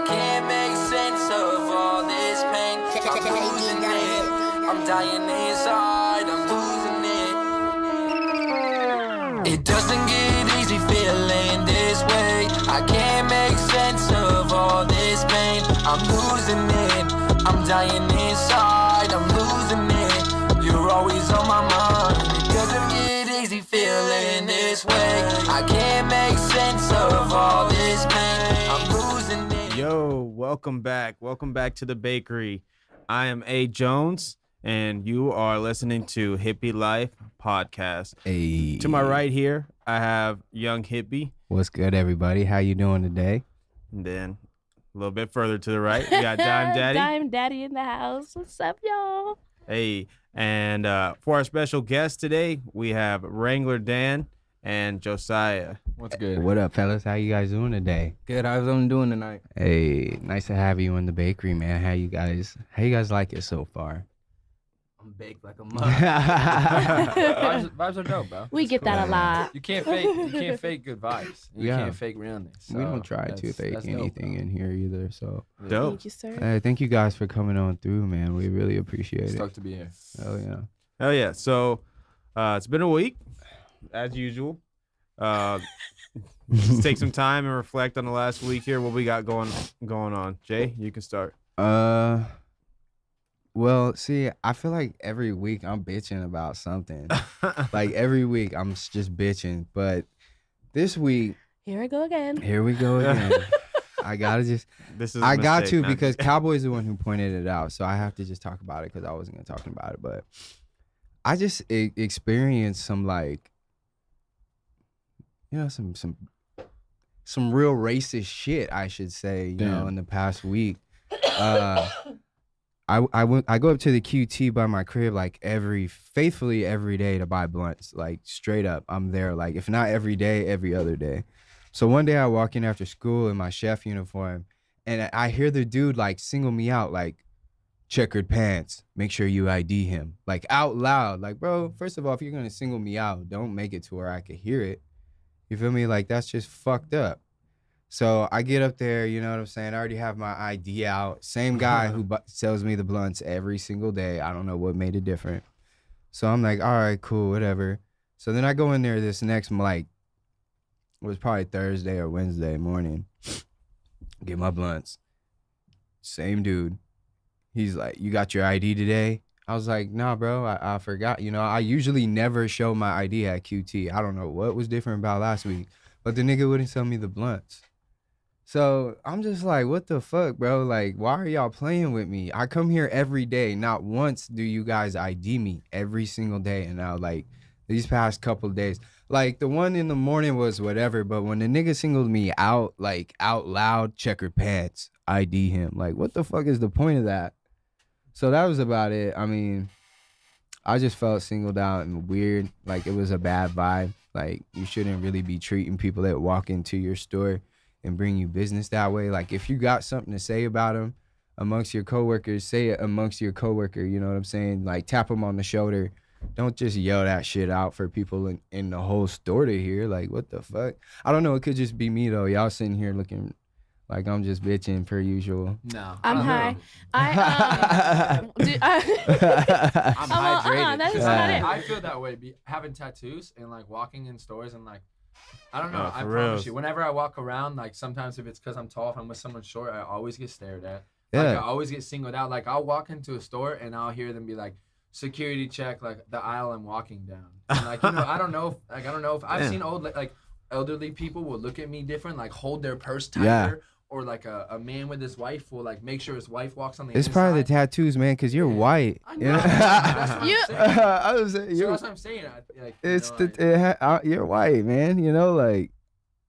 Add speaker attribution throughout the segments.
Speaker 1: I can't make sense of all this pain. I'm losing it. I'm dying inside. I'm losing it. It doesn't get easy feeling this way. I can't make sense of all this pain. I'm losing it. I'm dying inside. I'm losing it. You're always on my mind. It doesn't get easy feeling this way. I can't make sense of all this pain. I'm losing it.
Speaker 2: Yo, welcome back. Welcome back to the bakery. I am A. Jones, and you are listening to Hippy Life Podcast.
Speaker 3: Hey.
Speaker 2: To my right here, I have young Hippy.
Speaker 3: What's good, everybody? How you doing today?
Speaker 2: And then a little bit further to the right, we got Dime Daddy.
Speaker 4: Dime Daddy in the house. What's up, y'all?
Speaker 2: Hey, and for our special guest today, we have Wrangler Dan and Josiah.
Speaker 5: What's good?
Speaker 3: What up, fellas? How you guys doing today?
Speaker 5: Good. How's everyone doing tonight?
Speaker 3: Hey, nice to have you in the bakery, man. How you guys like it so far?
Speaker 5: I'm baked like a mug. vibes are dope, bro.
Speaker 4: We get that a lot.
Speaker 5: You can't fake good vibes. You
Speaker 3: Yeah.
Speaker 5: can't fake realness. So
Speaker 3: We don't try to fake
Speaker 5: that's dope,
Speaker 3: anything
Speaker 5: bro.
Speaker 3: in here either. So,
Speaker 2: Dope.
Speaker 4: Thank you, sir.
Speaker 3: thank you guys for coming on through, man. We really appreciate it.
Speaker 5: Stoked to be here.
Speaker 3: Oh yeah.
Speaker 2: Hell yeah. So it's been a week, as usual. Just take some time and reflect on the last week here. What we got going on. Jay, you can start.
Speaker 3: Well, see, I feel like every week I'm bitching about something. Like every week I'm just bitching, but this week,
Speaker 4: Here I go again.
Speaker 3: here we go again. I gotta just.
Speaker 2: This is a
Speaker 3: I got
Speaker 2: mistake,
Speaker 3: to
Speaker 2: man.
Speaker 3: because Cowboy's the one who pointed it out, so I have to just talk about it because I wasn't gonna talk about it. But I just experienced some some real racist shit, I should say. You know, in the past week, I go up to the QT by my crib faithfully every day to buy blunts, like straight up. I'm there, like if not every day, every other day. So one day I walk in after school in my chef uniform, and I hear the dude like single me out, like checkered pants, make sure you ID him, like out loud. Like, bro, first of all, if you're gonna single me out, don't make it to where I could hear it. You feel me? Like that's just fucked up. So I get up there, you know what I'm saying? I already have my ID out. Same guy who sells me the blunts every single day. I don't know what made it different. So I'm like, all right, cool, whatever. So then I go in there this next, like, it was probably Thursday or Wednesday morning. Get my blunts. Same dude. He's like, you got your ID today? I was like, nah, bro, I forgot. You know, I usually never show my ID at QT. I don't know what was different about last week, but the nigga wouldn't sell me the blunts. So I'm just like, what the fuck, bro? Like, why are y'all playing with me? I come here every day. Not once do you guys ID me every single day. And now, like, these past couple of days, like, the one in the morning was whatever. But when the nigga singled me out, like, out loud, checkered pants, ID him. Like, what the fuck is the point of that? So that was about it. I mean, I just felt singled out and weird. Like, it was a bad vibe. Like, you shouldn't really be treating people that walk into your store and bring you business that way. Like, if you got something to say about them amongst your coworkers, say it amongst your coworker. You know what I'm saying? Like, tap them on the shoulder. Don't just yell that shit out for people in the whole store to hear. Like, what the fuck? I don't know. It could just be me, though. Y'all sitting here looking like I'm just bitching per usual.
Speaker 5: No.
Speaker 4: I'm high. I'm
Speaker 5: hydrated.
Speaker 4: That is not it.
Speaker 5: I feel that way. Having tattoos and like walking in stores and like, I don't know.
Speaker 2: Oh,
Speaker 5: I
Speaker 2: for
Speaker 5: promise
Speaker 2: reals.
Speaker 5: you. Whenever I walk around, like sometimes if it's because I'm tall, if I'm with someone short, I always get stared at.
Speaker 3: Yeah.
Speaker 5: Like I always get singled out. Like I'll walk into a store and I'll hear them be like, security check, like the aisle I'm walking down. And like, you know, I don't know if I've seen elderly people will look at me different, like hold their purse tighter.
Speaker 3: Yeah.
Speaker 5: Or like a man with his wife will like make sure his wife walks on the
Speaker 3: It's
Speaker 5: inside.
Speaker 3: probably the tattoos, man, because you're white.
Speaker 5: I know. That's what I'm saying.
Speaker 3: I was saying,
Speaker 5: So that's what I'm saying.
Speaker 3: it's you're white, man. You know, like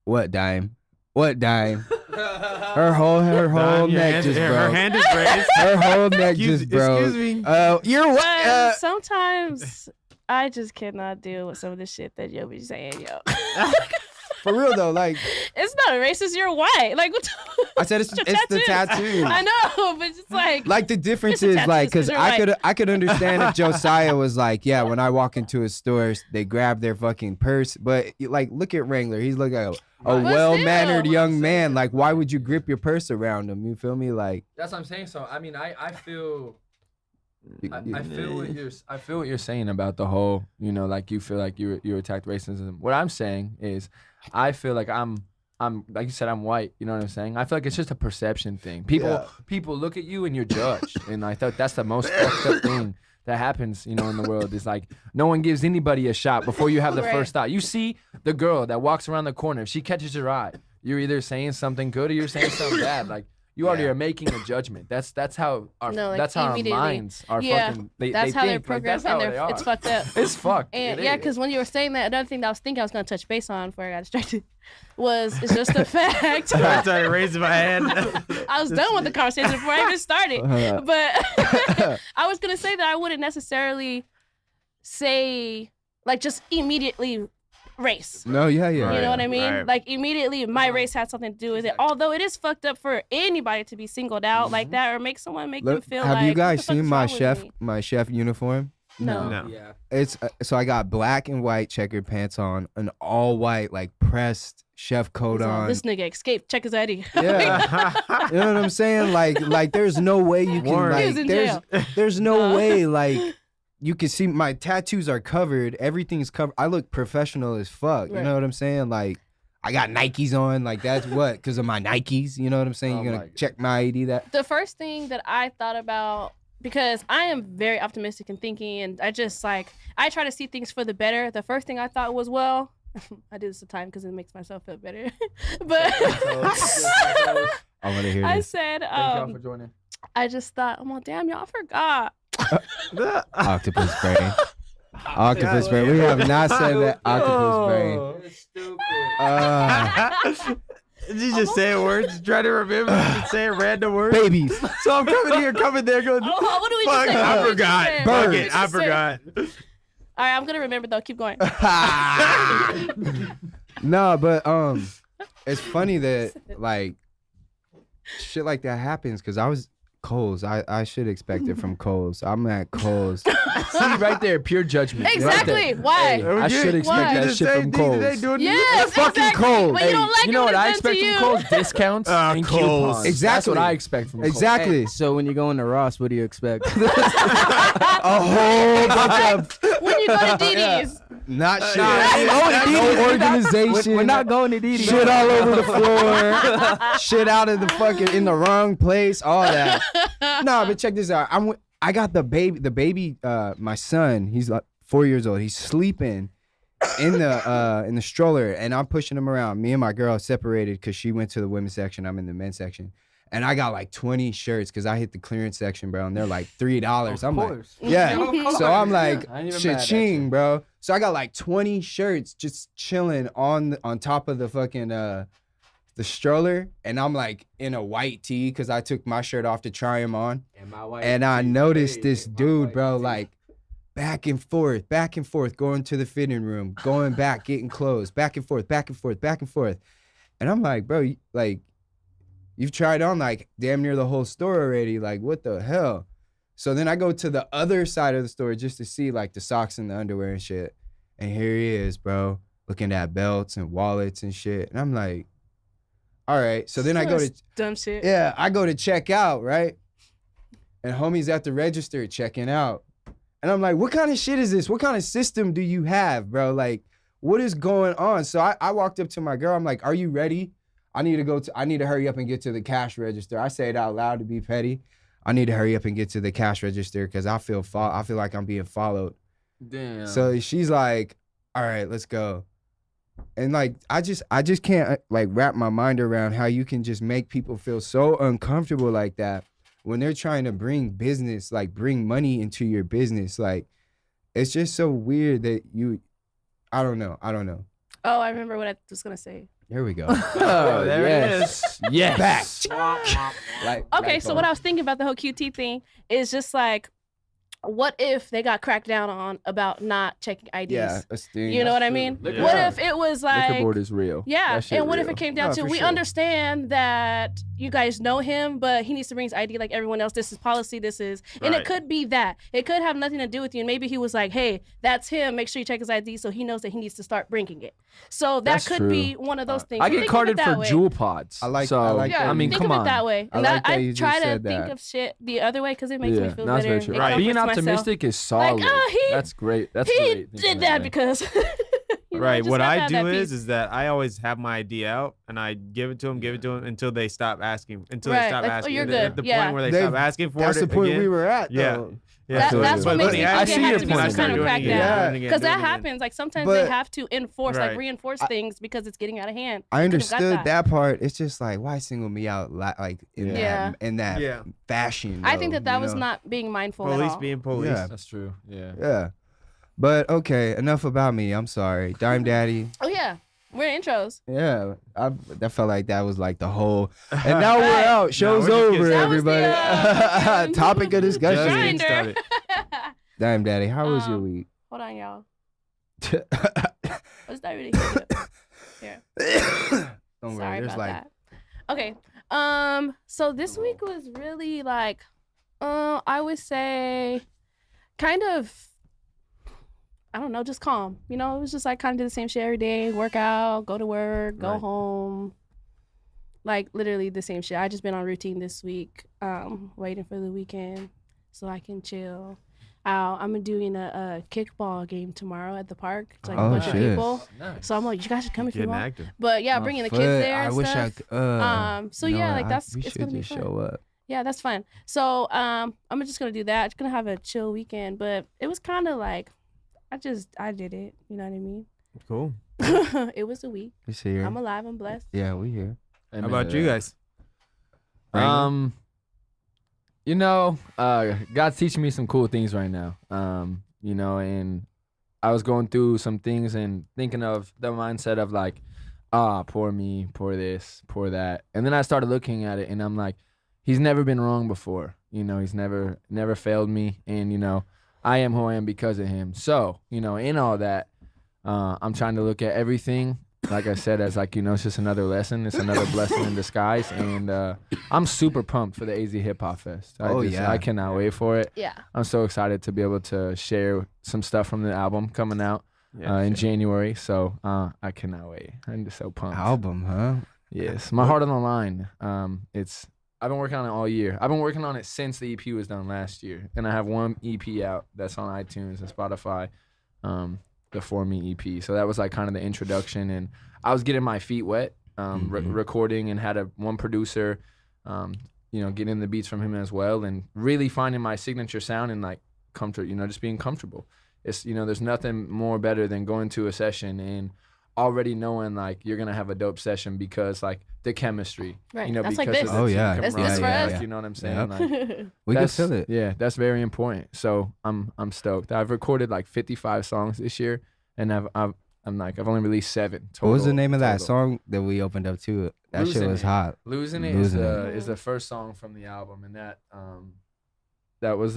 Speaker 3: what dime? What dime? Her whole
Speaker 2: Dime, your
Speaker 3: neck
Speaker 2: hand-
Speaker 3: just
Speaker 2: her
Speaker 3: broke.
Speaker 2: hand is raised.
Speaker 3: Her whole neck just broke.
Speaker 2: Excuse me.
Speaker 3: You're white.
Speaker 4: Sometimes I just cannot deal with some of the shit that you'll be saying, yo.
Speaker 3: For real though, like
Speaker 4: It's not a racist. You're white. Like, what
Speaker 3: I said, it's
Speaker 4: your
Speaker 3: the tattoo.
Speaker 4: I know, but just
Speaker 3: Like the difference
Speaker 4: It's a
Speaker 3: is like,
Speaker 4: tattoo,
Speaker 3: cause
Speaker 4: you're
Speaker 3: I could understand if Josiah was like, yeah, when I walk into a store, they grab their fucking purse. But like, look at Wrangler. He's like a
Speaker 4: But
Speaker 3: well-mannered
Speaker 4: still.
Speaker 3: young man. Like, why would you grip your purse around him? You feel me? Like,
Speaker 5: That's what I'm saying. So I mean, I feel I feel what you're saying about the whole, you know, like you feel like you attacked racism. What I'm saying is, I feel like I'm like you said, I'm white. You know what I'm saying? I feel like it's just a perception thing. People look at you and you're judged, and I thought that's the most fucked up thing that happens, you know, in the world. Is like no one gives anybody a shot before you have the
Speaker 4: Right.
Speaker 5: first thought. You see the girl that walks around the corner. If she catches your eye, you're either saying something good or you're saying something bad. Like you already are making a judgment. That's how our
Speaker 4: No, like,
Speaker 5: that's how our
Speaker 4: immediately.
Speaker 5: minds are
Speaker 4: Yeah,
Speaker 5: fucking. They
Speaker 4: that's
Speaker 5: they
Speaker 4: how they're
Speaker 5: think, like,
Speaker 4: programmed,
Speaker 5: that's how
Speaker 4: and
Speaker 5: they are.
Speaker 4: it's fucked up.
Speaker 5: It's fucked.
Speaker 4: And
Speaker 5: It
Speaker 4: yeah,
Speaker 5: is.
Speaker 4: because when you were saying that, another thing that I was thinking I was gonna touch base on before I got distracted was it's just the fact.
Speaker 2: I started raising my hand.
Speaker 4: I was done with the conversation before I even started. But I was gonna say that I wouldn't necessarily say like just immediately race.
Speaker 3: no, yeah.
Speaker 4: You know what I mean?
Speaker 2: right.
Speaker 4: Like immediately my race had something to do with it. Although it is fucked up for anybody to be singled out like that or make someone make them
Speaker 3: Look,
Speaker 4: feel
Speaker 3: have
Speaker 4: like
Speaker 3: you guys
Speaker 4: what the fuck
Speaker 3: seen
Speaker 4: is
Speaker 3: my
Speaker 4: wrong with
Speaker 3: chef
Speaker 4: me?
Speaker 3: uniform?
Speaker 4: No.
Speaker 2: No.
Speaker 5: Yeah.
Speaker 3: It's so I got black and white checkered pants on, an all white like pressed chef coat
Speaker 4: So,
Speaker 3: on.
Speaker 4: this nigga escaped. Check his ID.
Speaker 3: Yeah. You know what I'm saying? Like there's no way you can
Speaker 2: Warren.
Speaker 4: He was
Speaker 3: like
Speaker 4: in
Speaker 3: there's no
Speaker 4: No.
Speaker 3: way like you can see my tattoos are covered, everything's covered. I look professional as fuck. You
Speaker 4: Right.
Speaker 3: know what I'm saying? Like I got Nikes on, like that's what, because of my Nikes. You know what I'm saying?
Speaker 5: Oh
Speaker 3: You're
Speaker 5: my
Speaker 3: gonna
Speaker 5: God.
Speaker 3: check my ID that.
Speaker 4: The first thing that I thought about, because I am very optimistic in thinking, and I just like I try to see things for the better. The first thing I thought was, well, I do this sometimes because it makes myself feel better. But
Speaker 3: I want to hear
Speaker 4: I
Speaker 3: this.
Speaker 4: said,
Speaker 5: Thank y'all for joining.
Speaker 4: I just thought, oh, well, damn, y'all forgot.
Speaker 3: Octopus brain. Octopus brain. We have not said that. Octopus brain.
Speaker 5: You're stupid.
Speaker 2: Did you just say words? Try to remember and say random words.
Speaker 3: Babies.
Speaker 2: So I'm coming here, coming there, going.
Speaker 4: Oh, what do we
Speaker 2: Fuck,
Speaker 4: just say?
Speaker 2: I
Speaker 4: What do we just
Speaker 2: forgot.
Speaker 4: say?
Speaker 2: Fuck
Speaker 4: What do we
Speaker 2: it, I
Speaker 4: just say?
Speaker 2: forgot.
Speaker 4: All right, I'm gonna remember though. Keep going.
Speaker 3: No, but it's funny that like shit like that happens because I was Kohl's. I should expect it from Kohl's. I'm at Kohl's.
Speaker 5: See right there, pure judgment. Right
Speaker 4: Exactly.
Speaker 5: there.
Speaker 4: Why?
Speaker 5: Hey, I should expect
Speaker 4: Why?
Speaker 5: that shit from Kohl's.
Speaker 4: Yes,
Speaker 3: fucking
Speaker 4: exactly.
Speaker 3: Kohl's.
Speaker 4: But you don't like
Speaker 5: you
Speaker 4: it
Speaker 5: know
Speaker 4: when
Speaker 5: what I
Speaker 4: it's done
Speaker 5: expect
Speaker 4: to
Speaker 5: from
Speaker 4: you.
Speaker 5: Kohl's? Discounts and
Speaker 2: Kohl's.
Speaker 5: coupons. That's
Speaker 3: Exactly.
Speaker 5: what I expect from Kohl's.
Speaker 3: Exactly.
Speaker 6: So when you go into Ross, what do you expect?
Speaker 3: A whole bunch of
Speaker 4: When you go to DD's.
Speaker 3: not shit.
Speaker 6: No
Speaker 3: organization.
Speaker 6: We're not going to DD.
Speaker 3: Shit all over the floor. Shit out of the fucking in the wrong place. All that. No, but check this out. I got the baby. My son. He's like 4 years old. He's sleeping in the stroller, and I'm pushing him around. Me and my girl separated because she went to the women's section. I'm in the men's section. And I got like 20 shirts because I hit the clearance section, bro, and they're like $3. I'm like, yeah. So I'm like,
Speaker 5: I ain't even mad at
Speaker 3: cha-ching,
Speaker 5: you.
Speaker 3: bro. So I got like 20 shirts just chilling on top of the fucking the stroller, and I'm like in a white tee because I took my shirt off to try him on, and I noticed this dude, bro, like back and forth, going to the fitting room, going back, getting clothes, back and forth, and I'm like, bro, like. You've tried on like damn near the whole store already. Like, what the hell? So then I go to the other side of the store just to see like the socks and the underwear and shit. And here he is, bro, looking at belts and wallets and shit. And I'm like, all right. So then I go to,
Speaker 4: dumb shit.
Speaker 3: yeah, I go to check out, right? And homie's at the register checking out. And I'm like, what kind of shit is this? What kind of system do you have, bro? Like, what is going on? So I walked up to my girl. I'm like, are you ready? I need to hurry up and get to the cash register. I say it out loud to be petty. I need to hurry up and get to the cash register because I feel like I'm being followed.
Speaker 5: Damn.
Speaker 3: So she's like, all right, let's go. And like, I just can't like wrap my mind around how you can just make people feel so uncomfortable like that when they're trying to bring business, like bring money into your business. Like, it's just so weird that I don't know.
Speaker 4: Oh, I remember what I was gonna say.
Speaker 3: Here we go.
Speaker 2: Oh, there it is.
Speaker 5: Yes.
Speaker 3: Like,
Speaker 4: Okay, so what I was thinking about the whole QT thing is just like, what if they got cracked down on about not checking IDs?
Speaker 3: Yeah, a sting.
Speaker 4: You know what I
Speaker 5: true.
Speaker 4: mean?
Speaker 5: Liquor
Speaker 4: What
Speaker 2: board.
Speaker 4: if it was
Speaker 6: Liquor
Speaker 4: like,
Speaker 6: board is real.
Speaker 4: yeah,
Speaker 6: That shit
Speaker 4: and what if
Speaker 6: real.
Speaker 4: it came down
Speaker 3: No,
Speaker 4: to,
Speaker 3: for
Speaker 4: we
Speaker 3: sure.
Speaker 4: understand that you guys know him, but he needs to bring his ID like everyone else. This is policy. This is, and
Speaker 2: Right.
Speaker 4: it could be that. It could have nothing to do with you. And maybe he was like, hey, that's him. Make sure you check his ID so he knows that he needs to start bringing it. So that
Speaker 6: That's
Speaker 4: could
Speaker 6: true.
Speaker 4: be one of those things.
Speaker 6: I
Speaker 4: So
Speaker 6: get
Speaker 4: think of it
Speaker 6: carded
Speaker 4: that
Speaker 6: for
Speaker 4: way.
Speaker 6: jewel pods.
Speaker 3: I like-
Speaker 6: So,
Speaker 3: I like
Speaker 4: Yeah,
Speaker 3: that.
Speaker 6: I mean,
Speaker 4: think
Speaker 6: come
Speaker 4: of
Speaker 6: on.
Speaker 4: it that way.
Speaker 3: I
Speaker 4: And
Speaker 3: like that
Speaker 4: I
Speaker 3: you
Speaker 4: try
Speaker 3: just
Speaker 4: to
Speaker 3: said
Speaker 4: think
Speaker 3: that.
Speaker 4: of shit the other way because it makes me feel
Speaker 6: no, that's
Speaker 4: better.
Speaker 6: very true.
Speaker 4: It
Speaker 2: Right.
Speaker 6: Being
Speaker 4: comforts myself.
Speaker 6: optimistic is solid.
Speaker 4: Like,
Speaker 6: that's great. That's
Speaker 4: he
Speaker 6: great. thinking
Speaker 4: did
Speaker 6: that
Speaker 4: that
Speaker 6: way.
Speaker 4: because you know,
Speaker 2: Right.
Speaker 4: just
Speaker 2: What
Speaker 4: have to
Speaker 2: I
Speaker 4: have
Speaker 2: do
Speaker 4: that
Speaker 2: is
Speaker 4: peace.
Speaker 2: is that I always have my ID out and I give it to them until they stop asking. Until they
Speaker 4: Right,
Speaker 2: stop
Speaker 4: like, oh,
Speaker 2: asking.
Speaker 4: you're
Speaker 2: At
Speaker 4: good.
Speaker 2: the
Speaker 4: Yeah.
Speaker 2: point where they
Speaker 3: They've-
Speaker 2: stop asking for
Speaker 3: That's
Speaker 2: it
Speaker 3: the point
Speaker 2: again.
Speaker 3: we were at.
Speaker 2: Yeah.
Speaker 3: Though.
Speaker 2: Yeah.
Speaker 4: That's what
Speaker 2: But
Speaker 4: makes me
Speaker 2: when
Speaker 4: think
Speaker 2: I
Speaker 4: it
Speaker 2: see
Speaker 4: has
Speaker 2: your
Speaker 4: to be
Speaker 2: point,
Speaker 4: some
Speaker 2: start
Speaker 4: kind of
Speaker 2: doing it again,
Speaker 4: crackdown.
Speaker 2: doing it again,
Speaker 4: Because that
Speaker 2: doing it again.
Speaker 4: happens. Like sometimes
Speaker 3: But-
Speaker 4: they have to enforce,
Speaker 2: Right.
Speaker 4: like reinforce things because it's getting out of hand.
Speaker 3: I
Speaker 4: Could've got
Speaker 3: understood that part. It's just like, why single me out like in
Speaker 4: Yeah.
Speaker 3: that
Speaker 2: Yeah.
Speaker 3: fashion?
Speaker 4: I think
Speaker 3: though,
Speaker 4: that
Speaker 3: you
Speaker 4: was
Speaker 3: know?
Speaker 4: not being mindful at
Speaker 2: Police
Speaker 4: all.
Speaker 2: being police.
Speaker 3: Yeah.
Speaker 5: That's true. Yeah.
Speaker 3: Yeah. But okay, enough about me. I'm sorry. Dime Daddy.
Speaker 4: Oh yeah, we're in intros.
Speaker 3: Yeah, that felt like that was like the whole. And now we're
Speaker 4: Right.
Speaker 3: out. Show's
Speaker 2: we're just
Speaker 3: over,
Speaker 2: getting-
Speaker 4: That was the,
Speaker 3: everybody. Topic of
Speaker 2: Just
Speaker 3: discussion.
Speaker 2: getting
Speaker 4: Grinder.
Speaker 2: started.
Speaker 3: Dime Daddy, how was your week?
Speaker 4: Hold on, y'all. Let's not really hear it.
Speaker 3: Don't
Speaker 4: Sorry
Speaker 3: worry. There's
Speaker 4: about
Speaker 3: like
Speaker 4: that. Okay. So this week was really like, I would say, kind of, I don't know, just calm. You know, it was just like kind of do the same shit every day, work out, go to work, go
Speaker 2: Right.
Speaker 4: home. Like literally the same shit. I just been on routine this week, waiting for the weekend so I can chill. I'm doing a kickball game tomorrow at the park. It's like
Speaker 3: Oh,
Speaker 4: a bunch of
Speaker 3: shit.
Speaker 4: people.
Speaker 5: Nice.
Speaker 4: So I'm like, you guys should come if you
Speaker 2: Getting
Speaker 4: want.
Speaker 2: active.
Speaker 4: But yeah,
Speaker 3: my
Speaker 4: bringing the
Speaker 3: foot.
Speaker 4: kids there.
Speaker 3: I
Speaker 4: And
Speaker 3: wish
Speaker 4: stuff. So
Speaker 3: you know
Speaker 4: yeah,
Speaker 3: what?
Speaker 4: like that's
Speaker 3: we
Speaker 4: it's
Speaker 3: should
Speaker 4: gonna be
Speaker 3: just
Speaker 4: fun.
Speaker 3: show up.
Speaker 4: Yeah, that's fun. So I'm just gonna do that. Just gonna have a chill weekend. But it was kind of like, I did it. You know what I mean?
Speaker 2: Cool.
Speaker 4: It was a week.
Speaker 3: You see here?
Speaker 4: I'm alive. I'm blessed.
Speaker 3: Yeah, we here.
Speaker 2: How about you guys?
Speaker 6: You know, God's teaching me some cool things right now. You know, and I was going through some things and thinking of the mindset of like, poor me, poor this, poor that. And then I started looking at it and I'm like, he's never been wrong before. You know, he's never failed me. And, you know, I am who I am because of him. So, you know, in all that, I'm trying to look at everything, like I said, as like, you know, it's just another lesson. It's another blessing in disguise. And I'm super pumped for the AZ Hip Hop Fest. I cannot wait for it.
Speaker 4: Yeah.
Speaker 6: I'm so excited to be able to share some stuff from the album coming out in January. So I cannot wait. I'm just so pumped.
Speaker 3: Album, huh?
Speaker 6: Yes, my heart on the line. I've been working on it all year. I've been working on it since the EP was done last year, and I have one EP out that's on iTunes and Spotify, the For Me EP. So that was like kind of the introduction, and I was getting my feet wet, recording, and had one producer, you know, getting the beats from him as well, and really finding my signature sound and like comfort, you know, just being comfortable. It's, you know, there's nothing more better than going to a session and already knowing like you're gonna have a dope session because like the chemistry,
Speaker 4: Right.
Speaker 6: you know,
Speaker 4: That's
Speaker 6: because
Speaker 4: like this.
Speaker 6: of the
Speaker 3: Oh,
Speaker 6: team
Speaker 3: yeah.
Speaker 4: That's
Speaker 6: camaraderie,
Speaker 4: this for us.
Speaker 6: like, you know what I'm saying?
Speaker 3: Yep.
Speaker 6: Like,
Speaker 3: We can
Speaker 6: that's-
Speaker 3: feel it.
Speaker 6: Yeah, that's very important. So I'm stoked. I've recorded like 55 songs this year, and I've only released 7 total.
Speaker 3: What was the name of that
Speaker 6: total.
Speaker 3: song that we opened up to? That shit
Speaker 6: Losing
Speaker 3: was
Speaker 6: It.
Speaker 3: hot.
Speaker 6: Losing It
Speaker 3: Losing
Speaker 6: is the first song from the album, and that was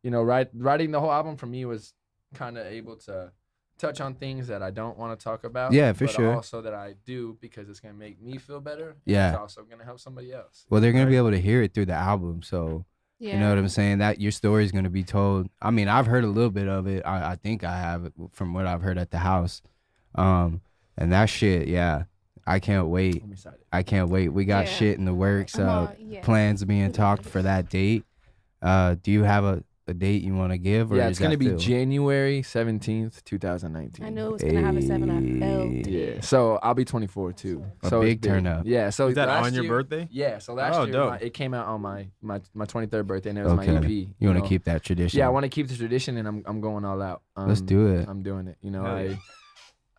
Speaker 6: you know, writing the whole album for me was kind of able to touch on things that I don't want to talk about.
Speaker 3: Yeah, for
Speaker 6: but
Speaker 3: sure.
Speaker 6: Also that I do because it's gonna make me feel better. and
Speaker 3: Yeah.
Speaker 6: it's also gonna help somebody else.
Speaker 3: Well, they're gonna be able to hear it through the album, so
Speaker 4: Yeah.
Speaker 3: you know what I'm saying. That your story is gonna be told. I mean, I've heard a little bit of it. I think I have from what I've heard at the house, and that shit. Yeah, I can't wait.
Speaker 6: I'm excited.
Speaker 3: I can't wait. We got
Speaker 4: Yeah.
Speaker 3: shit in the works.
Speaker 4: Yeah.
Speaker 3: Plans being talked for that date. Do you have a date you want to give? Or
Speaker 6: Yeah,
Speaker 3: is
Speaker 6: it's gonna
Speaker 3: that
Speaker 6: be
Speaker 3: still-
Speaker 6: January 17th, 2019.
Speaker 4: I knew it was gonna have a 7. I felt.
Speaker 6: Yeah, so I'll be 24 too.
Speaker 3: A
Speaker 6: So it's
Speaker 3: big turn up.
Speaker 6: Yeah, so
Speaker 2: Is that
Speaker 6: last
Speaker 2: on your
Speaker 6: year-
Speaker 2: birthday?
Speaker 6: Yeah, so last
Speaker 2: Oh,
Speaker 6: year
Speaker 2: dope.
Speaker 6: it came out on my 23rd birthday, and it was my
Speaker 3: Okay.
Speaker 6: EP.
Speaker 3: You want
Speaker 6: know.
Speaker 3: to keep that tradition?
Speaker 6: Yeah, I want to keep the tradition, and I'm going all out.
Speaker 3: Let's do it.
Speaker 6: I'm doing it. You know,
Speaker 2: Hell yeah.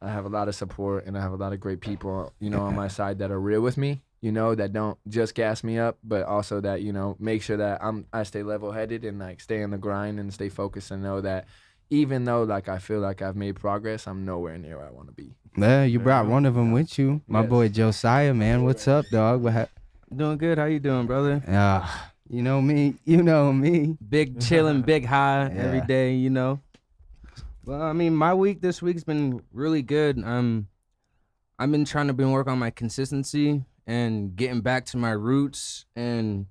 Speaker 6: I have a lot of support, and I have a lot of great people, you know, on my side that are real with me. You know, that don't just gas me up, but also that, you know, make sure that I stay level headed and like stay in the grind and stay focused and know that even though like I feel like I've made progress, I'm nowhere near where I want to be.
Speaker 3: Yeah, you brought one of them with you, my
Speaker 6: Yes.
Speaker 3: boy Josiah. Man, what's up, dog?
Speaker 7: Doing good. How you doing, brother?
Speaker 3: You know me. You know me.
Speaker 7: Big chilling, big high every
Speaker 3: Yeah.
Speaker 7: day, you know. Well, I mean, this week's been really good. I've been trying to work on my consistency and getting back to my roots. And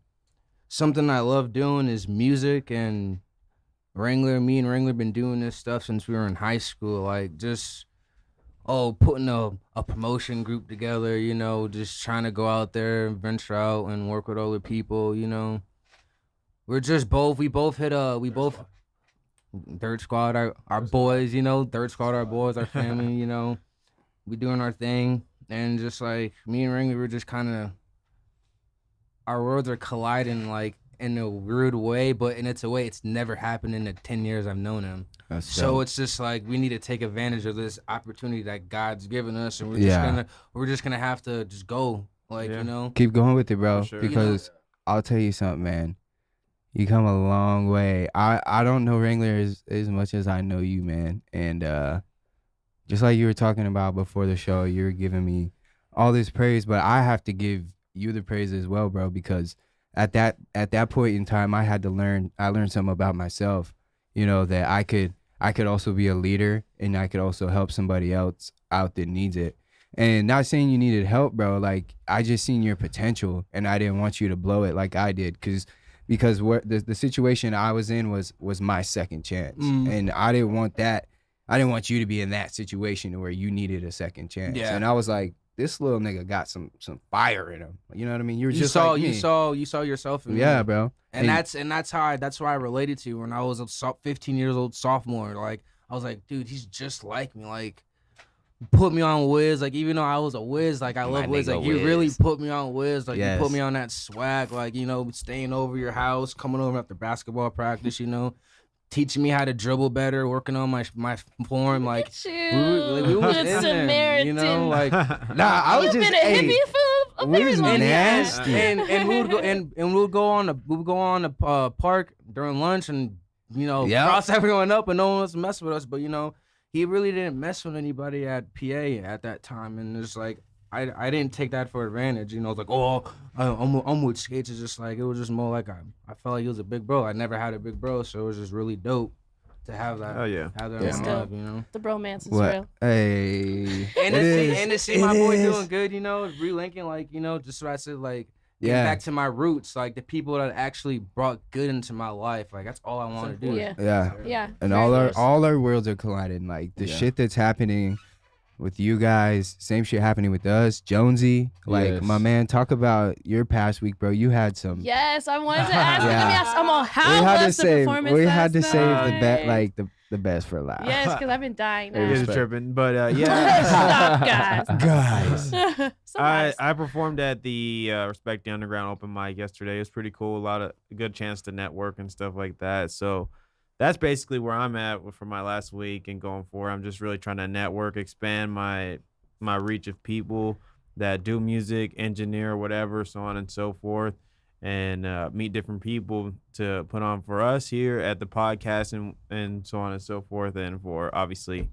Speaker 7: something I love doing is music. And me and Wrangler been doing this stuff since we were in high school. Like just putting a promotion group together, you know, just trying to go out there and venture out and work with other people, you know. We both hit Dirt Squad, our boys, you know, Dirt Squad, our boys, our family, you know. We doing our thing, and just like me and Wrangler, we're just kind of, our worlds are colliding like in a weird way, but in a way it's never happened in the 10 years I've known him. So it's just like we need to take advantage of this opportunity that God's given us, and we're just gonna have to just go, like, you know.
Speaker 3: Keep going with it, bro.
Speaker 2: For sure.
Speaker 3: Because I'll tell you something, man. You come a long way. I don't know Wrangler as much as I know you, man. And just like you were talking about before the show, you were giving me all this praise, but I have to give you the praise as well, bro, because at that point in time, I learned something about myself, you know, that I could also be a leader, and I could also help somebody else out that needs it. And not saying you needed help, bro. Like, I just seen your potential, and I didn't want you to blow it like I did, because what the situation I was in was my second chance, and I didn't want that. I didn't want you to be in that situation where you needed a second chance.
Speaker 7: Yeah.
Speaker 3: And I was like, this little nigga got some fire in him. You know what I mean? You
Speaker 7: saw
Speaker 3: like me.
Speaker 7: you saw yourself in me.
Speaker 3: Yeah, bro.
Speaker 7: And that's why I related to you when I was a 15 years old sophomore. Like, I was like, dude, he's just like me. Like, put me on Wiz. Like, even though I was a Wiz, like, I love Wiz. Like, you really put me on Wiz. Like, you put me on that swag. Like, you know, staying over your house, coming over after basketball practice, you know, teaching me how to dribble better, working on my form. Like, we was
Speaker 4: Good
Speaker 7: in there,
Speaker 4: Samaritan.
Speaker 7: you know, like,
Speaker 3: I was
Speaker 4: You've
Speaker 3: just
Speaker 4: been a hippie for a
Speaker 3: we
Speaker 4: very
Speaker 3: was
Speaker 4: long
Speaker 3: nasty.
Speaker 4: time.
Speaker 7: and we would go on the park during lunch, and you know, cross everyone up, and no one was messing with us. But you know, he really didn't mess with anybody at PA at that time, and it's like I didn't take that for advantage. You know, it's like, I'm with skates. It's just like, it was just more like I felt like he was a big bro. I never had a big bro, so it was just really dope to have that.
Speaker 2: Oh yeah.
Speaker 7: Have that
Speaker 3: Yeah.
Speaker 7: in my life, you know.
Speaker 4: The bromance is
Speaker 3: What?
Speaker 4: real.
Speaker 3: Hey.
Speaker 7: And to see my boy doing good, you know, relinking, like, you know, just what I said, like, getting back to my roots, like the people that actually brought good into my life. Like, that's all I want to do.
Speaker 4: Yeah.
Speaker 3: Yeah. And
Speaker 4: very good.
Speaker 3: all our worlds are colliding. Like the shit that's happening with you guys, same shit happening with us. Jonesy, like
Speaker 6: Yes.
Speaker 3: my man, talk about your past week, bro. You had some.
Speaker 4: Yes, I wanted to ask.
Speaker 3: Yeah.
Speaker 4: Let me ask.
Speaker 3: We
Speaker 4: How
Speaker 3: had to
Speaker 4: was the
Speaker 3: save.
Speaker 4: performance?
Speaker 3: We had to
Speaker 4: last
Speaker 3: save
Speaker 4: night?
Speaker 3: the best for last.
Speaker 4: Yes, because I've been dying
Speaker 2: It
Speaker 4: now.
Speaker 2: is
Speaker 6: Respect.
Speaker 2: tripping, but yeah.
Speaker 4: Stop,
Speaker 3: Guys.
Speaker 4: guys. So nice.
Speaker 2: I performed at the Respect the Underground open mic yesterday. It was pretty cool. A good chance to network and stuff like that. So that's basically where I'm at for my last week and going forward. I'm just really trying to network, expand my reach of people that do music, engineer, whatever, so on and so forth, and meet different people to put on for us here at the podcast and so on and so forth, and for obviously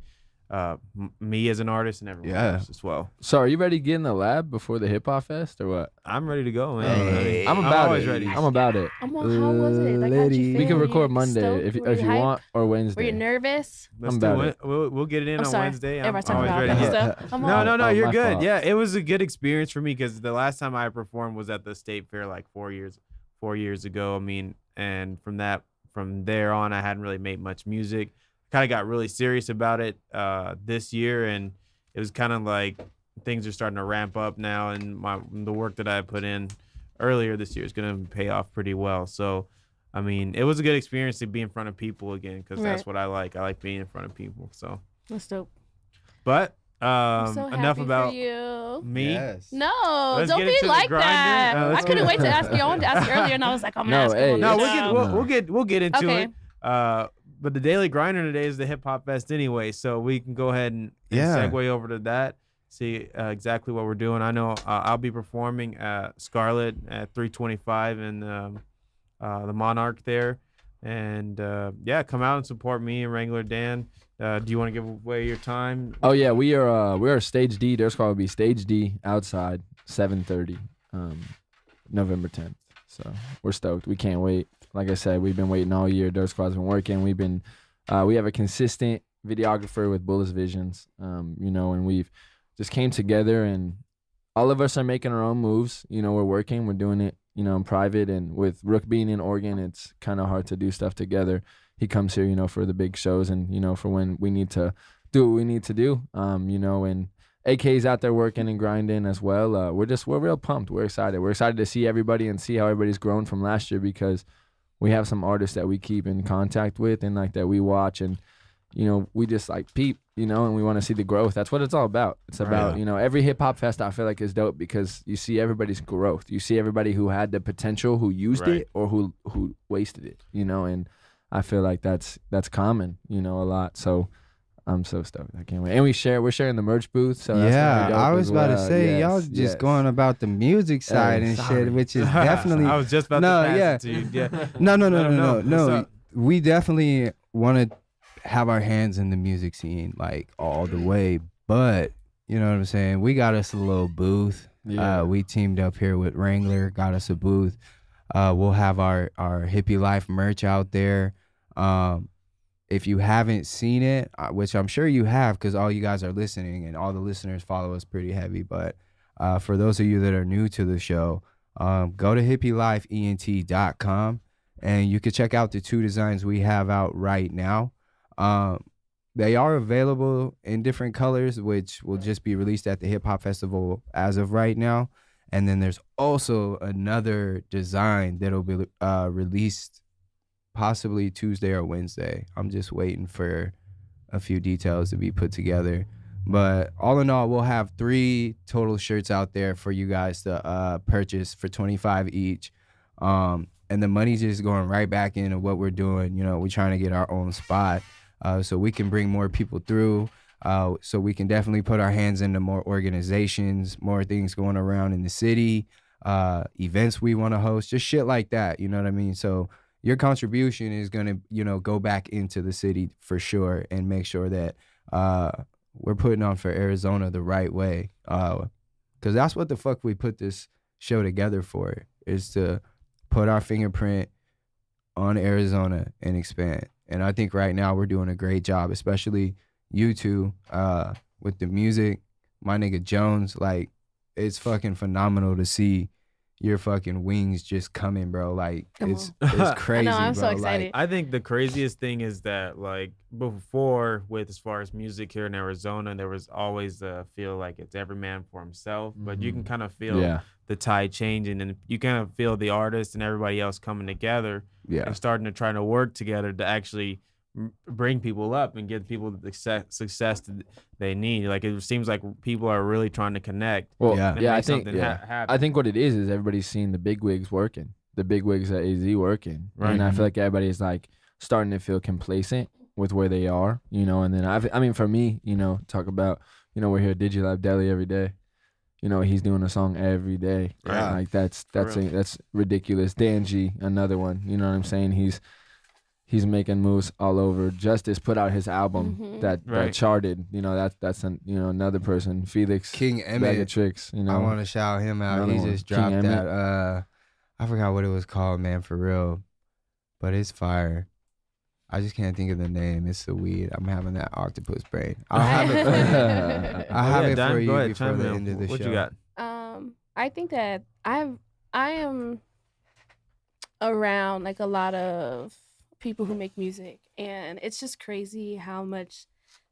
Speaker 2: me as an artist and everyone else as well.
Speaker 6: So are you ready to get in the lab before the hip hop fest or what?
Speaker 2: I'm ready to go, man.
Speaker 3: Hey.
Speaker 6: I'm about
Speaker 2: always
Speaker 6: it.
Speaker 2: ready.
Speaker 6: I'm about it.
Speaker 4: How was it? Like, how'd you feel?
Speaker 6: We can
Speaker 4: Were
Speaker 6: record
Speaker 4: you
Speaker 6: Monday
Speaker 4: stoked?
Speaker 6: if
Speaker 4: Were
Speaker 6: you
Speaker 4: hyped?
Speaker 6: want, or
Speaker 4: Were you
Speaker 6: Wednesday.
Speaker 4: nervous?
Speaker 2: Let's
Speaker 6: I'm
Speaker 2: do
Speaker 6: about
Speaker 2: it. We'll get it in
Speaker 4: I'm
Speaker 2: on
Speaker 4: sorry.
Speaker 2: Wednesday. I'm
Speaker 4: Everybody's talking
Speaker 2: always
Speaker 4: about
Speaker 2: ready.
Speaker 4: that stuff. I'm
Speaker 2: No,
Speaker 4: all-
Speaker 2: no,
Speaker 6: Oh,
Speaker 2: you're
Speaker 6: my
Speaker 2: good.
Speaker 6: fault.
Speaker 2: Yeah, it was a good experience for me because the last time I performed was at the State Fair like 4 years ago. I mean, and from there on, I hadn't really made much music. Kind of got really serious about it this year, and it was kind of like things are starting to ramp up now, and the work that I put in earlier this year is going to pay off pretty well. So, I mean, it was a good experience to be in front of people again because that's
Speaker 4: Right.
Speaker 2: what I like. I like being in front of people. So,
Speaker 4: That's dope.
Speaker 2: but
Speaker 4: I'm so
Speaker 2: enough
Speaker 4: happy
Speaker 2: about
Speaker 4: for you.
Speaker 2: me.
Speaker 3: Yes.
Speaker 4: No,
Speaker 2: Let's
Speaker 4: don't
Speaker 2: get
Speaker 4: be
Speaker 2: into the
Speaker 4: like
Speaker 2: grinder.
Speaker 4: that.
Speaker 2: Let's
Speaker 4: I couldn't
Speaker 2: get-
Speaker 4: wait to ask you. I wanted to ask you earlier, and I was like, I'm
Speaker 6: No,
Speaker 4: asking.
Speaker 6: hey,
Speaker 4: him
Speaker 2: No,
Speaker 4: now.
Speaker 2: we'll get into
Speaker 4: Okay.
Speaker 2: it. But the Daily Grinder today is the Hip Hop Fest anyway, so we can go ahead and
Speaker 3: Yeah.
Speaker 2: segue over to that. See exactly what we're doing. I know I'll be performing at Scarlet at 325 in the Monarch there, and come out and support me and Wrangler Dan. Do you want to give away your time?
Speaker 6: Oh yeah, we are Stage D. There's going to be Stage D outside, 7:30, November 10th. So we're stoked. We can't wait. Like I said, we've been waiting all year. Dirt Squad's been working. We have a consistent videographer with Bullis Visions, and we've just came together, and all of us are making our own moves. We're working. We're doing it, in private. And with Rook being in Oregon, it's kind of hard to do stuff together. He comes here, for the big shows and, for when we need to do what we need to do, and AK's out there working and grinding as well. We're real pumped. We're excited. We're excited to see everybody and see how everybody's grown from last year, because we have some artists that we keep in contact with and like that we watch, and we just like peep, and we want to see the growth. That's what it's all about. It's about, every hip hop fest I feel like is dope because you see everybody's growth. You see everybody who had the potential, who used it, or who wasted it, and I feel like that's common, a lot. So I'm so stoked. I can't wait. And we're sharing the merch booth. So that's gonna be dope
Speaker 3: I was
Speaker 6: as
Speaker 3: about to
Speaker 6: well.
Speaker 3: say,
Speaker 6: Yes,
Speaker 3: y'all just
Speaker 6: yes.
Speaker 3: going about the music side and
Speaker 6: sorry.
Speaker 3: shit, which is definitely
Speaker 2: I was just about to pass it to you. Yeah.
Speaker 3: no.
Speaker 2: What's up?
Speaker 3: We definitely want to have our hands in the music scene like all the way, but you know what I'm saying? We got us a little booth.
Speaker 6: Yeah.
Speaker 3: We teamed up here with Wrangler, got us a booth. We'll have our Hippie Life merch out there. If you haven't seen it, which I'm sure you have because all you guys are listening and all the listeners follow us pretty heavy, but for those of you that are new to the show, go to hippielifeent.com and you can check out the 2 designs we have out right now. They are available in different colors, which will just be released at the Hip Hop Festival as of right now. And then there's also another design that'll be released possibly Tuesday or Wednesday. I'm just waiting for a few details to be put together. But all in all, we'll have 3 total shirts out there for you guys to purchase for $25 each. And the money's just going right back into what we're doing. We're trying to get our own spot so we can bring more people through. So we can definitely put our hands into more organizations, more things going around in the city, events we want to host, just shit like that. You know what I mean? So your contribution is going to, go back into the city for sure and make sure that we're putting on for Arizona the right way. Because that's what the fuck we put this show together for, is to put our fingerprint on Arizona and expand. And I think right now we're doing a great job, especially you two with the music. My nigga Jones, like, it's fucking phenomenal to see your fucking wings just coming, bro. Like, it's crazy,
Speaker 4: I know, I'm
Speaker 3: bro.
Speaker 4: so excited.
Speaker 2: I think the craziest thing is that, like, before, with as far as music here in Arizona, there was always a feel like it's every man for himself, but you can kind of feel the tide changing, and you kind of feel the artist and everybody else coming together and starting to try to work together to actually bring people up and get people the success that they need. Like, it seems like people are really trying to connect.
Speaker 6: Well,
Speaker 2: and
Speaker 6: I
Speaker 2: make
Speaker 6: think
Speaker 2: something happen.
Speaker 6: I think what it is everybody's seeing the big wigs working, the big wigs at AZ working,
Speaker 2: Right.
Speaker 6: and I feel like everybody's like starting to feel complacent with where they are, and then I mean for me, talk about, we're here at DigiLab Deli every day. He's doing a song every day.
Speaker 2: Right.
Speaker 6: Like that's
Speaker 2: real.
Speaker 6: that's ridiculous. Danji, another one. You know what I'm saying? He's making moves all over. Justice put out his album that charted. That's another person. Felix
Speaker 3: King
Speaker 6: Bag of
Speaker 3: Emmett.
Speaker 6: Tricks.
Speaker 3: I want to shout him out.
Speaker 6: Another
Speaker 3: He
Speaker 6: one.
Speaker 3: just
Speaker 6: King
Speaker 3: dropped
Speaker 6: Emmett.
Speaker 3: that. I forgot what it was called, man, for real. But it's fire. I just can't think of the name. It's the weed. I'm having that octopus brain. I'll have it for you. I'll have it
Speaker 2: Don,
Speaker 3: for
Speaker 2: go
Speaker 3: you
Speaker 2: ahead,
Speaker 3: before
Speaker 2: chime
Speaker 3: the
Speaker 2: in.
Speaker 3: end of the
Speaker 2: What
Speaker 3: show.
Speaker 2: you got?
Speaker 4: I think that I am around like a lot of people who make music, and it's just crazy how much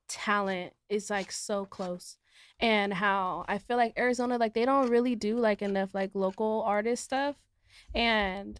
Speaker 4: talent is like so close, and how I feel like Arizona, like, they don't really do like enough like local artist stuff, and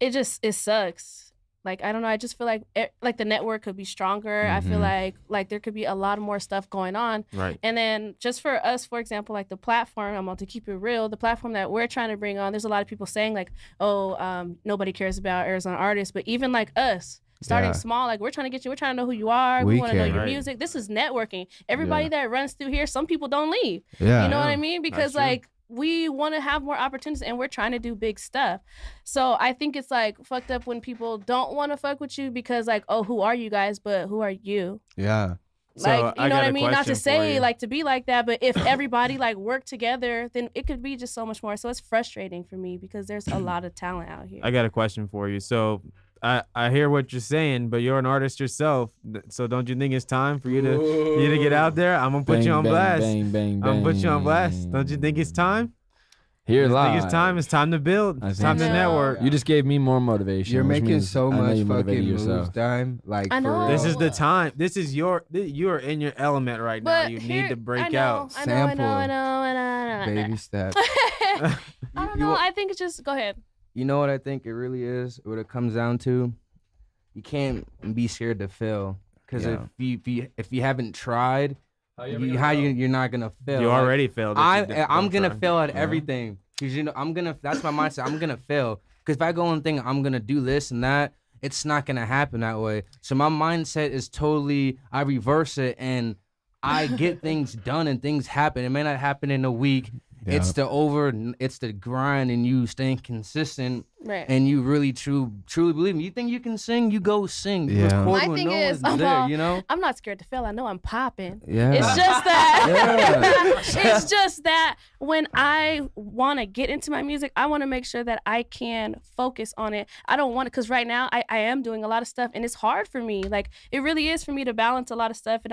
Speaker 4: it sucks. Like, I don't know, I just feel like like the network could be stronger. I feel like there could be a lot more stuff going on.
Speaker 2: Right.
Speaker 4: And then just for us, for example, like the platform, I'm on to keep it real, the platform that we're trying to bring on, there's a lot of people saying like, nobody cares about Arizona artists, but even like us, starting small, like, we're trying to get you, we're trying to know who you are, we want to know
Speaker 3: care.
Speaker 4: your
Speaker 2: Right.
Speaker 4: music. This is networking. Everybody that runs through here, some people don't leave.
Speaker 3: Yeah.
Speaker 4: You know what I mean? Because
Speaker 2: true.
Speaker 4: like, we want to have more opportunities, and we're trying to do big stuff. So I think it's like fucked up when people don't want to fuck with you because like, oh, who are you guys? But who are you?
Speaker 3: Yeah.
Speaker 2: So,
Speaker 4: Like,
Speaker 2: I
Speaker 4: you know
Speaker 2: got
Speaker 4: what I
Speaker 2: a
Speaker 4: mean? Not
Speaker 2: question
Speaker 4: to
Speaker 2: for
Speaker 4: say
Speaker 2: you.
Speaker 4: like to be like that, but if everybody like worked together, then it could be just so much more. So it's frustrating for me because there's a lot of talent out here.
Speaker 2: I got a question for you. So I hear what you're saying, but you're an artist yourself. So don't you think it's time for you to get out there? I'm gonna put you
Speaker 6: Bang,
Speaker 2: on
Speaker 6: bang,
Speaker 2: blast.
Speaker 6: bang, bang,
Speaker 2: I'm gonna put you on blast.
Speaker 6: bang.
Speaker 2: Don't you think it's time?
Speaker 6: Here
Speaker 2: You
Speaker 6: live.
Speaker 2: think it's time? It's time to build.
Speaker 6: I
Speaker 2: It's
Speaker 6: think
Speaker 2: time to
Speaker 4: so.
Speaker 2: network.
Speaker 6: You just gave me more motivation.
Speaker 3: You're
Speaker 6: which
Speaker 3: making
Speaker 6: means
Speaker 3: so
Speaker 6: I know
Speaker 3: much
Speaker 6: you motivated
Speaker 3: fucking moves,
Speaker 6: yourself.
Speaker 3: Dime. Like,
Speaker 4: I
Speaker 3: for
Speaker 4: know.
Speaker 3: real.
Speaker 2: This is the time. This is you are in your element right now.
Speaker 4: But
Speaker 2: You
Speaker 4: here-
Speaker 2: need to break
Speaker 4: I know,
Speaker 2: out.
Speaker 4: I know, I know,
Speaker 3: Sample.
Speaker 4: I know, I know.
Speaker 3: Baby step.
Speaker 4: I don't
Speaker 3: You-
Speaker 4: know. I think it's just go ahead.
Speaker 3: You know what I think it really is? What it comes down to? You can't be scared to fail. Because
Speaker 2: Yeah.
Speaker 3: if you haven't tried, you're not gonna fail.
Speaker 2: You
Speaker 3: Like,
Speaker 2: already failed.
Speaker 3: I'm gonna fail at everything. Cause that's my mindset. I'm gonna fail. Cause if I go and think I'm gonna do this and that, it's not gonna happen that way. So my mindset is totally, I reverse it and I get things done and things happen. It may not happen in a week. It's the grind and you staying consistent
Speaker 4: Right.
Speaker 3: and you really truly believe me. You think you can sing, you go sing. You
Speaker 6: Yeah.
Speaker 3: record
Speaker 4: My
Speaker 3: when
Speaker 4: thing
Speaker 3: no
Speaker 4: is,
Speaker 3: one's there, you know?
Speaker 4: I'm not scared to fail. I know I'm popping.
Speaker 3: Yeah.
Speaker 4: It's just that it's just that when I want to get into my music, I want to make sure that I can focus on it. I don't want to, because right now I am doing a lot of stuff and it's hard for me. Like it really is for me to balance a lot of stuff, and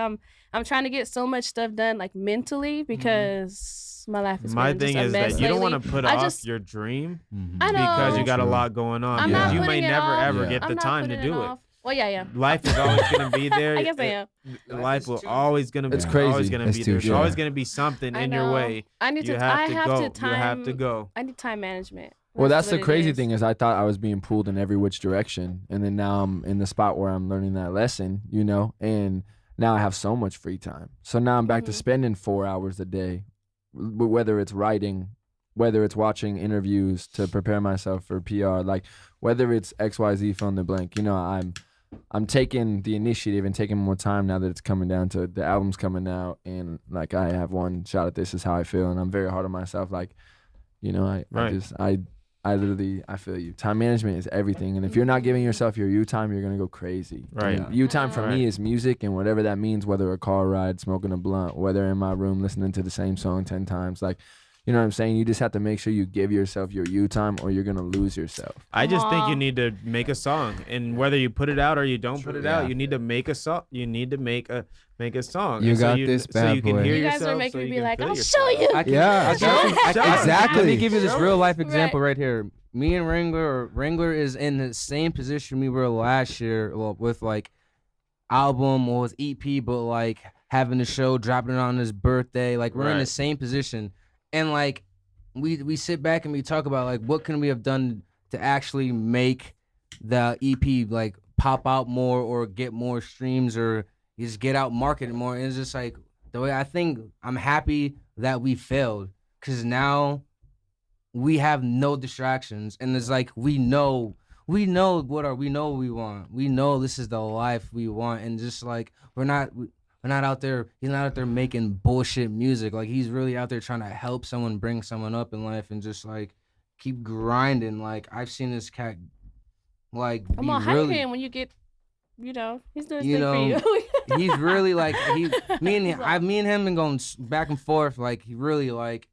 Speaker 4: I'm trying to get so much stuff done like mentally because my life is
Speaker 2: My
Speaker 4: been
Speaker 2: thing
Speaker 4: just a
Speaker 2: is
Speaker 4: mess
Speaker 2: that you don't
Speaker 4: lately.
Speaker 2: want to put
Speaker 4: I
Speaker 2: off
Speaker 4: just-
Speaker 2: your dream
Speaker 4: I know.
Speaker 2: because you got a lot going on.
Speaker 4: I'm
Speaker 2: because
Speaker 4: not
Speaker 2: you may
Speaker 4: putting it
Speaker 2: never
Speaker 4: off.
Speaker 2: ever
Speaker 6: Yeah.
Speaker 2: get
Speaker 4: I'm
Speaker 2: the
Speaker 4: not
Speaker 2: time to
Speaker 4: putting
Speaker 2: do it.
Speaker 4: off. Well, yeah.
Speaker 2: Life is always gonna be there.
Speaker 4: I guess I am.
Speaker 2: Life
Speaker 5: is
Speaker 2: will
Speaker 5: too-
Speaker 2: always gonna be.
Speaker 6: It's
Speaker 2: Always
Speaker 6: crazy.
Speaker 2: gonna
Speaker 3: It's
Speaker 2: be
Speaker 3: too
Speaker 2: there. There's
Speaker 3: short.
Speaker 2: always gonna be something
Speaker 4: I
Speaker 2: in
Speaker 4: know.
Speaker 2: your way.
Speaker 4: I need
Speaker 2: You
Speaker 4: to.
Speaker 2: have
Speaker 4: I
Speaker 2: to
Speaker 4: have
Speaker 2: go.
Speaker 4: to time.
Speaker 2: You have to go.
Speaker 4: I need time management.
Speaker 6: Well, that's
Speaker 4: what
Speaker 6: the
Speaker 4: it
Speaker 6: crazy
Speaker 4: is.
Speaker 6: thing is I thought I was being pulled in every which direction, and then now I'm in the spot where I'm learning that lesson, you know, and now I have so much free time. So now I'm back to
Speaker 4: Mhm.
Speaker 6: spending 4 hours a day, whether it's writing, whether it's watching interviews to prepare myself for PR, like whether it's XYZ fill in the blank, you know, I'm taking the initiative and taking more time now that it's coming down to the album's coming out, and like I have one shot at this is how I feel, and I'm very hard on myself, like, you know, I literally, I feel you. Time management is everything. And if you're not giving yourself your you time, you're going to go crazy.
Speaker 2: Right.
Speaker 6: And you time for
Speaker 2: Right.
Speaker 6: me is music, and whatever that means, whether a car ride, smoking a blunt, whether in my room listening to the same song 10 times. Like, you know what I'm saying? You just have to make sure you give yourself your you time, or you're going to lose yourself.
Speaker 2: I just think
Speaker 4: Aw.
Speaker 2: you need to make a song, and whether you put it out or you don't put it out,
Speaker 3: Yeah.
Speaker 2: you need to make a song. You need to make a song.
Speaker 3: You
Speaker 2: And
Speaker 3: got this,
Speaker 2: so
Speaker 3: bad
Speaker 2: you can
Speaker 3: boy.
Speaker 2: hear
Speaker 4: You guys
Speaker 2: yourself.
Speaker 4: are making
Speaker 2: so
Speaker 4: me
Speaker 2: you
Speaker 4: be
Speaker 2: can
Speaker 4: like,
Speaker 2: feel
Speaker 4: I'll
Speaker 2: yourself.
Speaker 4: show you.
Speaker 3: Exactly.
Speaker 7: Let me give you this real life
Speaker 4: Right.
Speaker 7: example right here. Me and Wrangler is in the same position we were last year with like album or with EP, but like having the show, dropping it on his birthday. Like we're in the
Speaker 2: Right.
Speaker 7: same position, and like we sit back and we talk about like what can we have done to actually make the EP like pop out more or get more streams or just get out marketed more. And it's just like the way I think I'm happy that we failed, because now we have no distractions, and it's like we know we know what we want. We know this is the life we want, and just like we're not out there. He's not out there making bullshit music. Like he's really out there trying to help someone, bring someone up in life, and just like keep grinding. Like I've seen this cat like
Speaker 4: I'm
Speaker 7: be
Speaker 4: gonna hype
Speaker 7: really.
Speaker 4: him when you get, you know, he's doing his
Speaker 7: You
Speaker 4: thing for you.
Speaker 7: He's really like me and him been going back and forth. Like he really like.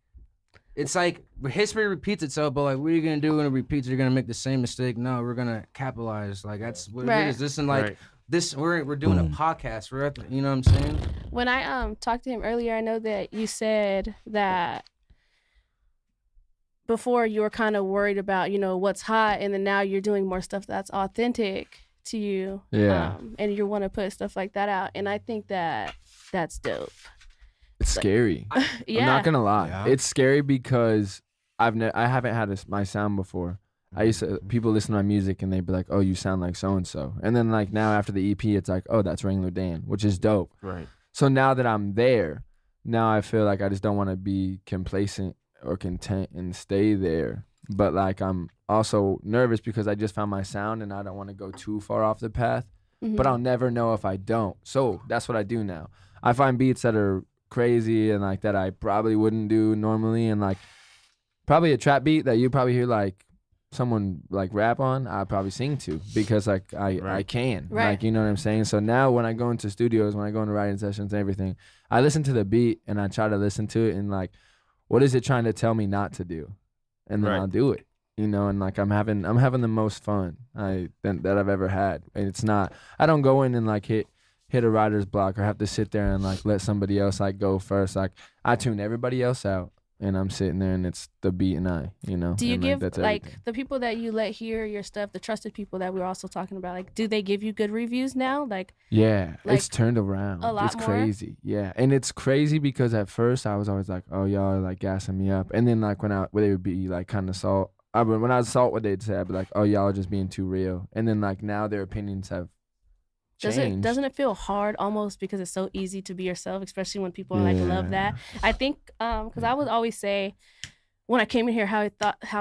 Speaker 7: It's like history repeats itself, but like, what are you gonna do when it repeats? You're gonna make the same mistake. No, we're gonna capitalize. Like that's what
Speaker 4: Right.
Speaker 7: it is. This and like
Speaker 2: Right.
Speaker 7: this, we're doing a podcast. We're at the, you know what I'm saying?
Speaker 4: When I talked to him earlier, I know that you said that before you were kind of worried about, you know, what's hot, and then now you're doing more stuff that's authentic to you.
Speaker 6: Yeah.
Speaker 4: And you want to put stuff like that out, and I think that that's dope.
Speaker 6: It's scary.
Speaker 4: Yeah.
Speaker 6: I'm not gonna lie.
Speaker 3: Yeah.
Speaker 6: It's scary because I haven't had my sound before. I used to people listen to my music and they'd be like, "Oh, you sound like so and so," and then like now after the EP, it's like, "Oh, that's Wrangler Dan," which is dope.
Speaker 2: Right.
Speaker 6: So now that I'm there, now I feel like I just don't want to be complacent or content and stay there. But like I'm also nervous because I just found my sound and I don't want to go too far off the path.
Speaker 4: Mhm.
Speaker 6: But I'll never know if I don't. So that's what I do now. I find beats that are crazy and like that I probably wouldn't do normally, and like probably a trap beat that you probably hear like someone like rap on, I probably sing to because like I
Speaker 2: Right.
Speaker 6: can.
Speaker 4: Right.
Speaker 6: Like, you know what I'm saying? So now when I go into studios, when I go into writing sessions and everything, I listen to the beat and I try to listen to it and like, what is it trying to tell me not to do? And then
Speaker 2: Right.
Speaker 6: I'll do it. You know, and like I'm having the most fun that I've ever had. And it's not, I don't go in and like hit a writer's block or have to sit there and like let somebody else like go first. Like I tune everybody else out and I'm sitting there and it's the beat and I, you know.
Speaker 4: Do you
Speaker 6: and,
Speaker 4: give
Speaker 6: that's
Speaker 4: like
Speaker 6: everything.
Speaker 4: the people that you let hear your stuff, the trusted people that we were also talking about, like do they give you good reviews now? Like
Speaker 6: Yeah,
Speaker 4: like,
Speaker 6: it's turned around.
Speaker 4: a lot
Speaker 6: It's
Speaker 4: more?
Speaker 6: crazy. Yeah, and it's crazy because at first I was always like, "Oh, y'all are like gassing me up," and then like when they would be like kind of salt. When I was salt, what they'd say, I'd be like, "Oh, y'all are just being too real," and then like now their opinions have changed.
Speaker 4: doesn't it feel hard almost because it's so easy to be yourself, especially when people like love that? I think because I would always say when I came in here how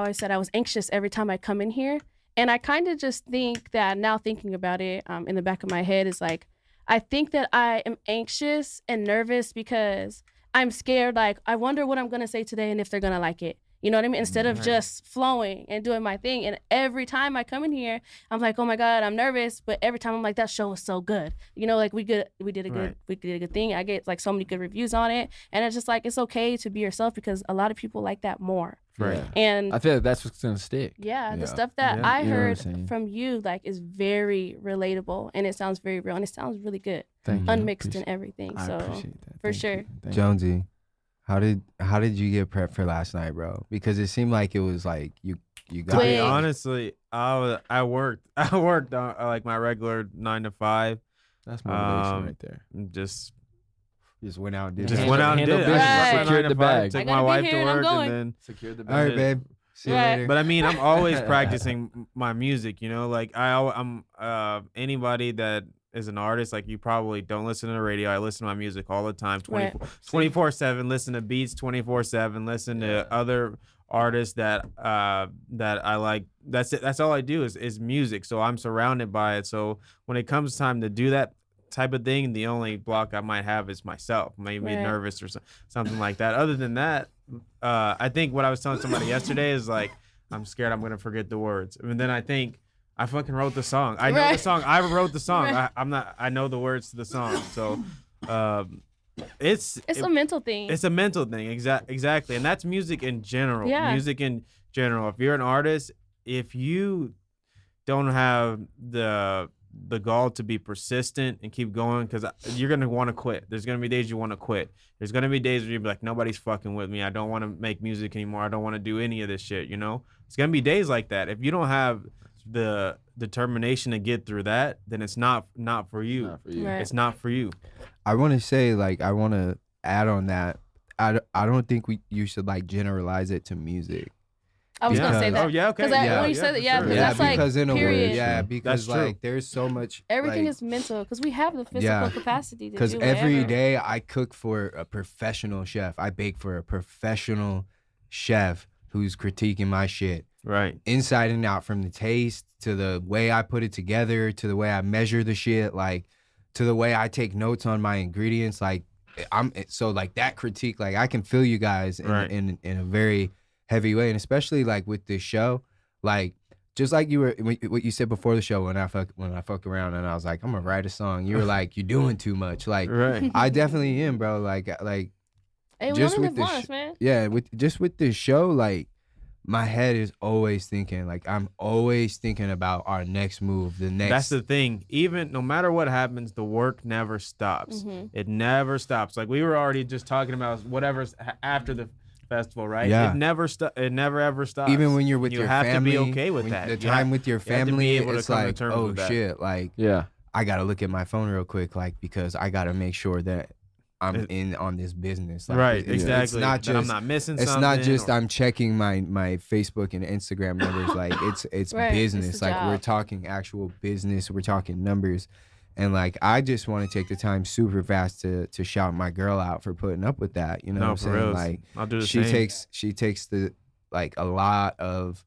Speaker 4: I said I was anxious every time I come in here, and I kind of just think that now thinking about it in the back of my head is like I think that I am anxious and nervous because I'm scared. Like I wonder what I'm gonna say today and if they're gonna like it. You know what I mean? Instead of
Speaker 2: Right.
Speaker 4: just flowing and doing my thing. And every time I come in here, I'm like, oh my God, I'm nervous. But every time I'm like, that show was so good. You know, like we did a good thing. I get like so many good reviews on it. And it's just like, it's okay to be yourself because a lot of people like that more.
Speaker 2: Right.
Speaker 6: Yeah.
Speaker 4: And
Speaker 6: I feel like that's what's gonna stick.
Speaker 4: yeah, the
Speaker 3: Yeah.
Speaker 4: stuff that
Speaker 2: Yeah.
Speaker 4: I
Speaker 6: You know what I'm
Speaker 4: heard
Speaker 6: saying?
Speaker 4: from you like is very relatable and it sounds very real and it sounds really good.
Speaker 6: Thank you.
Speaker 4: Unmixed
Speaker 6: Appreciate-
Speaker 4: and everything.
Speaker 6: I
Speaker 4: So
Speaker 6: appreciate that.
Speaker 4: for
Speaker 6: Thank
Speaker 4: sure.
Speaker 6: you. Thank you.
Speaker 3: Jonesy, how did you get prepped for last night, bro? Because it seemed like it was like you got
Speaker 2: To be
Speaker 4: Quick.
Speaker 2: honestly, I worked on like my regular 9 to 5.
Speaker 6: That's motivation
Speaker 2: Um,
Speaker 6: right there.
Speaker 2: Just
Speaker 3: just went out and did
Speaker 2: just
Speaker 3: it.
Speaker 2: went out and
Speaker 6: handle
Speaker 2: did it.
Speaker 4: business.
Speaker 2: I worked my
Speaker 6: Secured
Speaker 2: 9 to
Speaker 6: the
Speaker 2: 5,
Speaker 6: bag.
Speaker 2: took
Speaker 4: I
Speaker 2: my
Speaker 4: gotta be
Speaker 2: wife
Speaker 4: here
Speaker 2: to
Speaker 4: and I'm
Speaker 2: work,
Speaker 4: going.
Speaker 2: and then.
Speaker 6: Secure the
Speaker 3: All right, babe. See you
Speaker 4: Right.
Speaker 3: later.
Speaker 2: But I mean, I'm always practicing my music. You know, like I'm anybody that is an artist. Like you probably don't listen to the radio. I listen to my music all the time,
Speaker 4: Right.
Speaker 2: 24/7. Listen to beats 24/7. Listen to other artists that I like. That's it. That's all I do is music. So I'm surrounded by it. So when it comes time to do that type of thing, the only block I might have is myself, maybe
Speaker 4: Right.
Speaker 2: nervous or something like that. Other than that, I think what I was telling somebody yesterday is like, I'm scared I'm gonna forget the words. And then I think I fucking wrote the song. I know the
Speaker 4: Right.
Speaker 2: song. I wrote the song.
Speaker 4: Right.
Speaker 2: I know the words to the song. So it's
Speaker 4: a mental thing.
Speaker 2: it's a mental thing. Exactly. And that's music in general.
Speaker 4: Yeah.
Speaker 2: Music in general. If you're an artist, if you don't have the gall to be persistent and keep going, because you're gonna want to quit. There's gonna be days you want to quit. There's gonna be days where you'll be like, nobody's fucking with me. I don't want to make music anymore. I don't want to do any of this shit. You know, it's gonna be days like that. If you don't have the determination to get through that, then it's not for you.
Speaker 6: Not for you.
Speaker 4: Right.
Speaker 3: I want to say, like, I want to add on that. I don't think you should like generalize it to music.
Speaker 4: I was gonna say
Speaker 3: Because-
Speaker 4: that.
Speaker 2: Oh yeah, okay.
Speaker 4: 'Cause when you said that,
Speaker 2: for
Speaker 4: yeah,
Speaker 2: sure.
Speaker 4: 'cause
Speaker 3: Yeah,
Speaker 4: that's like,
Speaker 3: because in a way,
Speaker 4: period.
Speaker 3: yeah, because
Speaker 2: That's true.
Speaker 3: like there's so much
Speaker 4: Everything
Speaker 3: like,
Speaker 4: is mental because we have the physical
Speaker 3: Yeah.
Speaker 4: capacity to
Speaker 3: because
Speaker 4: do
Speaker 3: every
Speaker 4: whatever.
Speaker 3: day I cook for a professional chef. I bake for a professional chef who's critiquing my shit
Speaker 2: Right.
Speaker 3: inside and out, from the taste to the way I put it together to the way I measure the shit, like to the way I take notes on my ingredients. Like so like that critique, like I can feel you guys
Speaker 2: Right.
Speaker 3: in a very heavy way, and especially like with this show, like just like you were what you said before the show when I fuck around and I was like, I'm gonna write a song. You were like, you're doing too much. Like
Speaker 2: Right.
Speaker 3: I definitely am, bro. Like
Speaker 4: Hey, we
Speaker 3: just
Speaker 4: only
Speaker 3: with
Speaker 4: live
Speaker 3: the
Speaker 4: once, man.
Speaker 3: yeah, with this show, like my head is always thinking, like I'm always thinking about our next move, the next.
Speaker 2: That's the thing. Even no matter what happens, the work never stops.
Speaker 4: Mhm.
Speaker 2: It never stops. Like we were already just talking about whatever's after the festival, right?
Speaker 3: Yeah.
Speaker 2: It never ever stops.
Speaker 3: even when you're with
Speaker 2: you
Speaker 3: your
Speaker 2: have
Speaker 3: family,
Speaker 2: to be okay with
Speaker 3: when
Speaker 2: that.
Speaker 3: The
Speaker 2: You have-
Speaker 3: time with your
Speaker 2: you have to be
Speaker 3: family,
Speaker 2: able to
Speaker 3: it's
Speaker 2: come to
Speaker 3: like,
Speaker 2: terms
Speaker 3: oh
Speaker 2: with that.
Speaker 3: shit, like
Speaker 6: Yeah.
Speaker 3: I gotta look at my phone real quick, like because I gotta make sure that I'm
Speaker 2: It-
Speaker 3: in on this business. Like,
Speaker 2: right,
Speaker 3: it's
Speaker 2: exactly.
Speaker 3: It's not
Speaker 2: That I'm
Speaker 3: just.
Speaker 2: not missing
Speaker 3: It's
Speaker 2: something.
Speaker 3: not just
Speaker 2: or-
Speaker 3: I'm checking my Facebook and Instagram numbers. Like it's
Speaker 4: Right, it's
Speaker 3: business.
Speaker 4: the
Speaker 3: Like we're
Speaker 4: job.
Speaker 3: talking actual business. We're talking numbers, and like I just want to take the time super fast to shout my girl out for putting up with that. You know
Speaker 2: no,
Speaker 3: what I'm
Speaker 2: for
Speaker 3: saying?
Speaker 2: real.
Speaker 3: Like
Speaker 2: I'll do the
Speaker 3: she
Speaker 2: same.
Speaker 3: takes the like a lot of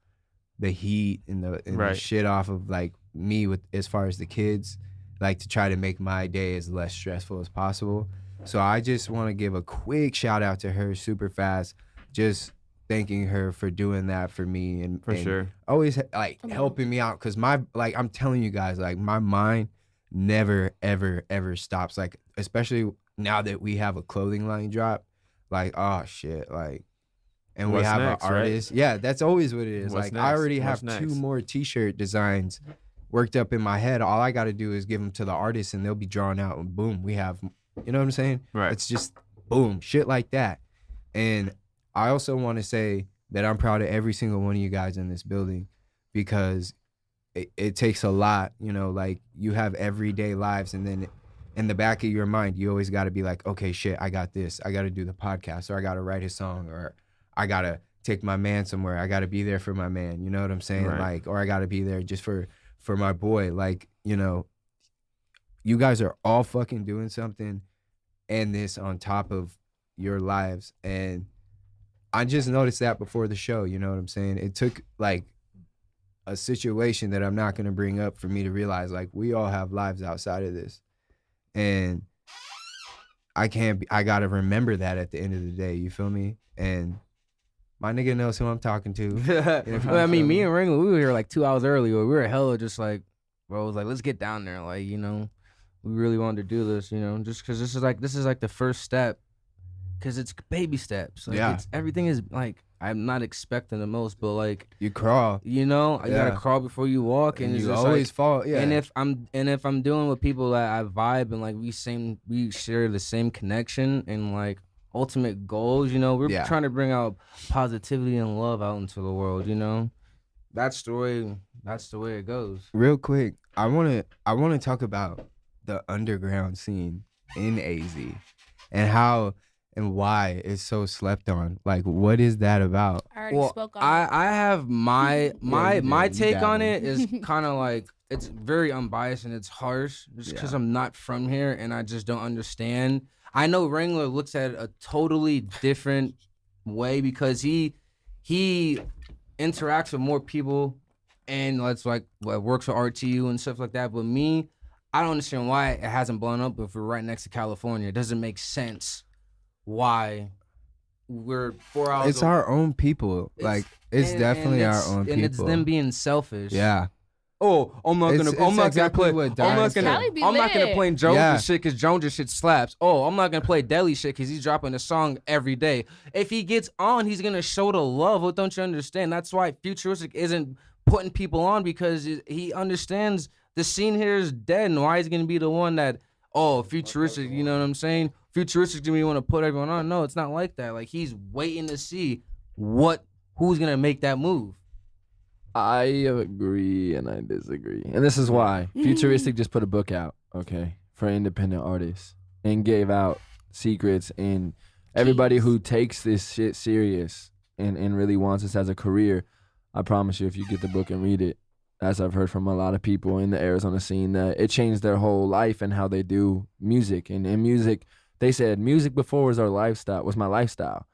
Speaker 3: the heat and the
Speaker 2: Right.
Speaker 3: shit off of like me with as far as the kids, like to try to make my day as less stressful as possible. So I just want to give a quick shout out to her super fast. Just thanking her for doing that for me and
Speaker 2: For sure.
Speaker 3: always like helping me out because I'm telling you guys, like my mind never ever stops, like especially now that we have a clothing line drop, like oh shit, like and we
Speaker 2: What's
Speaker 3: have
Speaker 2: next,
Speaker 3: an
Speaker 2: right?
Speaker 3: artist. Yeah, that's always what it is.
Speaker 2: What's
Speaker 3: like I
Speaker 2: next?
Speaker 3: already
Speaker 2: What's
Speaker 3: have two
Speaker 2: next?
Speaker 3: more t-shirt designs worked up in my head. All I got to do is give them to the artist and they'll be drawn out and boom, we have, you know what I'm saying?
Speaker 2: Right.
Speaker 3: It's just boom, shit like that. And I also want to say that I'm proud of every single one of you guys in this building because it takes a lot, you know, like you have everyday lives and then in the back of your mind, you always got to be like, okay, shit, I got this. I got to do the podcast or I got to write a song or I got to take my man somewhere. I got to be there for my man. You know what I'm saying?
Speaker 2: Right.
Speaker 3: Like, or I got to be there just for my boy. Like, you know, you guys are all fucking doing something and this on top of your lives. And I just noticed that before the show, you know what I'm saying? It took like a situation that I'm not going to bring up for me to realize like we all have lives outside of this. And I got to remember that at the end of the day, you feel me? And my nigga knows who I'm talking to.
Speaker 7: Well, I mean, me and Wrangler, we were here like 2 hours early. We were hella just like, bro, was like, let's get down there. Like, you know, we really wanted to do this, you know, just because this is like the first step. Because it's baby steps. Like,
Speaker 3: Yeah.
Speaker 7: Everything is like, I'm not expecting the most, but like,
Speaker 3: You crawl.
Speaker 7: you know, you
Speaker 3: Yeah.
Speaker 7: gotta crawl before you walk, and
Speaker 3: And
Speaker 7: it's
Speaker 3: you
Speaker 7: just
Speaker 3: always
Speaker 7: like,
Speaker 3: fall. Yeah.
Speaker 7: And if I'm doing with people that I vibe and like we share the same connection and like ultimate goals, you know, we're
Speaker 3: Yeah.
Speaker 7: trying to bring out positivity and love out into the world, you know. That's the way it goes.
Speaker 3: Real quick, I wanna talk about the underground scene in AZ and how and why it's so slept on. Like, what is that about?
Speaker 4: I already spoke on it.
Speaker 7: I have my
Speaker 3: you did. You
Speaker 7: take on
Speaker 3: dabbled.
Speaker 7: it is kind of like it's very unbiased and it's harsh just because I'm not from here and I just don't understand. I know Wrangler looks at it a totally different way because he interacts with more people and let's like works for RTU and stuff like that. But me, I don't understand why it hasn't blown up if we're right next to California. It doesn't make sense why we're 4 hours.
Speaker 3: It's our own people. Like, it's
Speaker 7: and
Speaker 3: definitely our
Speaker 7: it's-
Speaker 3: own people.
Speaker 7: and it's them being selfish.
Speaker 3: Yeah.
Speaker 7: Oh, I'm not
Speaker 3: It's
Speaker 7: gonna
Speaker 3: exactly
Speaker 7: play.
Speaker 3: what
Speaker 7: I'm
Speaker 3: Diane
Speaker 7: not
Speaker 3: said.
Speaker 7: gonna.
Speaker 4: Cali be
Speaker 7: I'm not gonna
Speaker 4: lit.
Speaker 7: play Jones'
Speaker 3: Yeah.
Speaker 7: shit because Jones' shit slaps. Oh, I'm not gonna play Deli shit because he's dropping a song every day. If he gets on, he's gonna show the love. What don't you understand? That's why Futuristic isn't putting people on because he understands the scene here is dead. And why he's gonna be the one that Futuristic? You know what I'm saying? Futuristic gonna want to put everyone on. No, it's not like that. Like he's waiting to see who's gonna make that move.
Speaker 6: I agree and I disagree. And this is why. Futuristic just put a book out, okay, for independent artists and gave out secrets and everybody who takes this shit serious and really wants this as a career. I promise you, if you get the book and read it, as I've heard from a lot of people in the Arizona scene, that it changed their whole life and how they do music. And in music, they said music before was my lifestyle.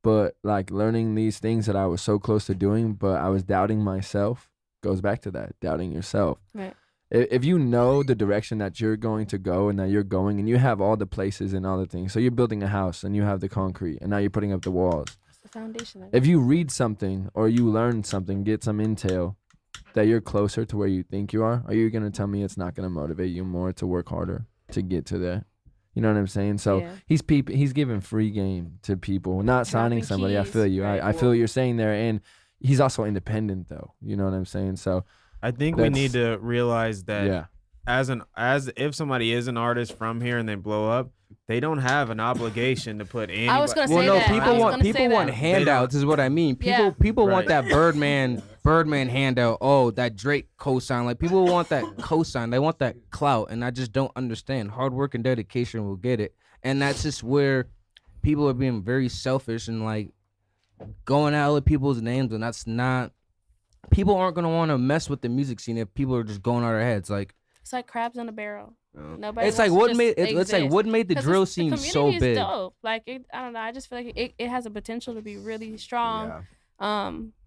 Speaker 6: But like learning these things that I was so close to doing, but I was doubting myself, goes back to that, doubting yourself.
Speaker 4: Right.
Speaker 6: If you know the direction that you're going to go and that you're going and you have all the places and all the things. So you're building a house and you have the concrete and now you're putting up the walls.
Speaker 4: It's the foundation of it.
Speaker 6: If you read something or you learn something, get some intel that you're closer to where you think you are you going to tell me it's not going to motivate you more to work harder to get to there? You know what I'm saying? So
Speaker 4: Yeah.
Speaker 6: he's giving free game to people, not signing
Speaker 4: Dropping
Speaker 6: somebody. I
Speaker 4: keys,
Speaker 6: feel you.
Speaker 4: right.
Speaker 6: I feel what you're saying there. And he's also independent though. You know what I'm saying? So
Speaker 2: I think we
Speaker 6: That's-
Speaker 2: need to realize that
Speaker 6: yeah.
Speaker 2: as if somebody is an artist from here and they blow up, they don't have an obligation to put anybody.
Speaker 4: I was gonna
Speaker 7: Well,
Speaker 4: say
Speaker 7: no,
Speaker 4: that. I
Speaker 7: people
Speaker 4: was
Speaker 7: want
Speaker 4: gonna say
Speaker 7: people want
Speaker 4: that.
Speaker 7: handouts is what I mean.
Speaker 4: Yeah.
Speaker 7: People want
Speaker 2: Right.
Speaker 7: that Birdman handout. Oh, that Drake cosign. Like people want that cosign. They want that clout, and I just don't understand. Hard work and dedication will get it, and that's just where people are being very selfish and like going out with people's names, and that's not. People aren't gonna want to mess with the music scene if people are just going out their heads. Like
Speaker 4: It's like crabs in a barrel. Nobody.
Speaker 7: it's like
Speaker 4: wants
Speaker 7: what
Speaker 4: to
Speaker 7: made
Speaker 4: just
Speaker 7: it's like
Speaker 4: exist.
Speaker 7: what made the
Speaker 4: 'Cause
Speaker 7: drill
Speaker 4: it's-
Speaker 7: scene
Speaker 4: the
Speaker 7: so
Speaker 4: community
Speaker 7: big.
Speaker 4: is dope. Like I don't know. I just feel like it has a potential to be really strong.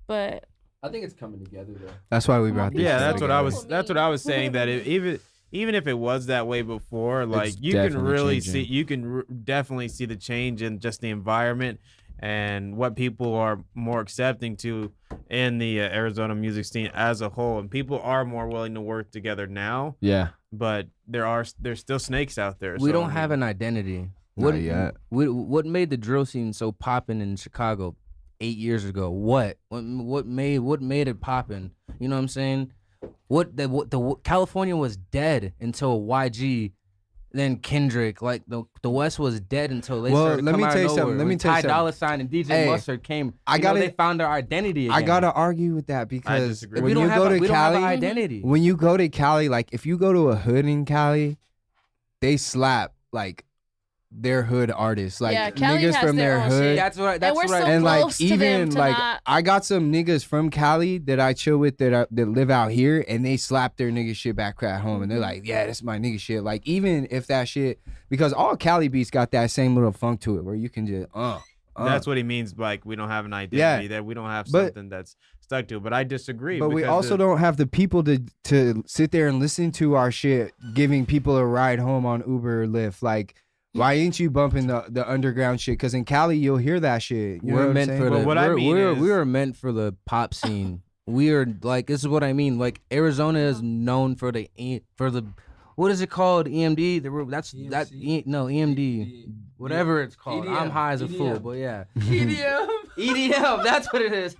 Speaker 4: But
Speaker 6: I think it's coming together though.
Speaker 3: That's why we
Speaker 4: Come on,
Speaker 3: brought
Speaker 4: people.
Speaker 3: this
Speaker 2: Yeah,
Speaker 3: show
Speaker 2: that's what I
Speaker 3: together.
Speaker 2: was. That's what I was saying. That even if it was that way before, like
Speaker 6: It's
Speaker 2: you can
Speaker 6: definitely
Speaker 2: really
Speaker 6: changing.
Speaker 2: see, you can definitely see the change in just the environment and what people are more accepting to in the Arizona music scene as a whole. And people are more willing to work together now.
Speaker 6: Yeah.
Speaker 2: But there's still snakes out there.
Speaker 7: We
Speaker 2: so,
Speaker 7: don't have an identity.
Speaker 3: Not yet.
Speaker 7: What made the drill scene so poppin' in Chicago 8 years ago? What made it poppin'? You know what I'm saying? The California was dead until YG, then Kendrick. Like the West was dead until they started
Speaker 3: let
Speaker 7: to
Speaker 3: me
Speaker 7: come out
Speaker 3: tell you
Speaker 7: of
Speaker 3: something.
Speaker 7: nowhere.
Speaker 3: Let me
Speaker 7: When
Speaker 3: tell you
Speaker 7: Ty
Speaker 3: something.
Speaker 7: Dolla $ign and DJ
Speaker 3: Hey,
Speaker 7: Mustard came.
Speaker 3: I gotta-
Speaker 7: they found their identity again.
Speaker 3: I gotta argue with that because
Speaker 2: disagree.
Speaker 7: If
Speaker 3: when
Speaker 7: we
Speaker 3: you
Speaker 7: don't
Speaker 3: go
Speaker 7: have
Speaker 3: to
Speaker 7: we don't have an
Speaker 3: Cali,
Speaker 7: identity.
Speaker 3: when you go to Cali, like if you go to a hood in Cali, they slap like their hood artists, like
Speaker 4: Yeah, Cali
Speaker 3: niggas
Speaker 4: has
Speaker 3: from
Speaker 4: their
Speaker 3: their
Speaker 4: own
Speaker 3: hood.
Speaker 4: shit.
Speaker 7: That's what. That's
Speaker 4: and we're
Speaker 7: what.
Speaker 4: so
Speaker 3: And like
Speaker 4: close to them
Speaker 3: even
Speaker 4: to
Speaker 3: like
Speaker 4: not.
Speaker 3: I got some niggas from Cali that I chill with that live out here, and they slap their nigga shit back at home, and they're like, yeah, that's my nigga shit. Like even if that shit, because all Cali beats got that same little funk to it where you can just
Speaker 2: That's what he means. Like we don't have an identity, that we don't have something that's stuck to. But I disagree.
Speaker 3: But we
Speaker 2: because
Speaker 3: also don't have the people to sit there and listen to our shit, giving people a ride home on Uber or Lyft. Like, why ain't you bumping the underground shit? Because in Cali, you'll hear that shit. You know
Speaker 7: We're
Speaker 3: what
Speaker 7: meant
Speaker 3: I'm
Speaker 7: for
Speaker 3: saying?
Speaker 7: the.
Speaker 2: Well, what I
Speaker 7: we're,
Speaker 2: mean
Speaker 7: we're,
Speaker 2: is-
Speaker 7: we are meant for the pop scene. We are like this is what I mean. Like Arizona is known for the what is it called? EMD. That's that. No EMD. Whatever it's called. I'm high as a fool, but yeah. EDM. That's what it is.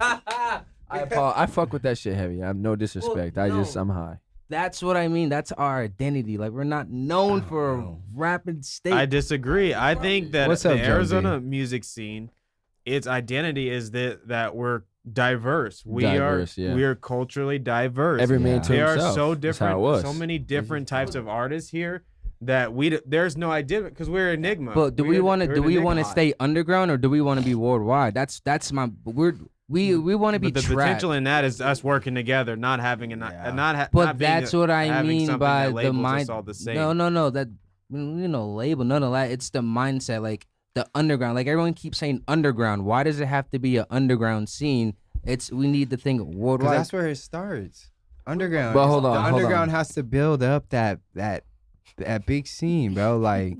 Speaker 6: I fuck with that shit heavy. I'm no disrespect.
Speaker 7: Well,
Speaker 6: I'm high.
Speaker 7: That's what I mean. That's our identity. Like we're not known for a rapping state.
Speaker 2: I disagree. I think that
Speaker 3: What's
Speaker 2: the
Speaker 3: up, Jonesy?
Speaker 2: Arizona music scene, its identity is that we're diverse. We
Speaker 6: Diverse, yeah.
Speaker 2: are culturally diverse.
Speaker 6: Every man to
Speaker 2: they are
Speaker 6: himself.
Speaker 2: so
Speaker 6: That's how it
Speaker 2: different.
Speaker 6: was.
Speaker 2: So many different types of artists here that there's no idea because we're Enigma.
Speaker 7: But do we
Speaker 2: We're-
Speaker 7: want to
Speaker 2: we're
Speaker 7: do
Speaker 2: an
Speaker 7: we
Speaker 2: enigma.
Speaker 7: want to stay underground or do we want to be worldwide? That's my we want to be
Speaker 2: But the
Speaker 7: trapped.
Speaker 2: potential in that is us working together, not having
Speaker 7: But that's what I mean by the mind.
Speaker 2: All the same.
Speaker 7: No, that label, none of that. It's the mindset, like the underground. Like everyone keeps saying underground. Why does it have to be an underground scene? We need to think
Speaker 3: Because
Speaker 7: worldwide.
Speaker 3: that's where it starts. Underground.
Speaker 6: But hold
Speaker 3: The
Speaker 6: on, hold
Speaker 3: underground
Speaker 6: on.
Speaker 3: has to build up that big scene, bro. Like,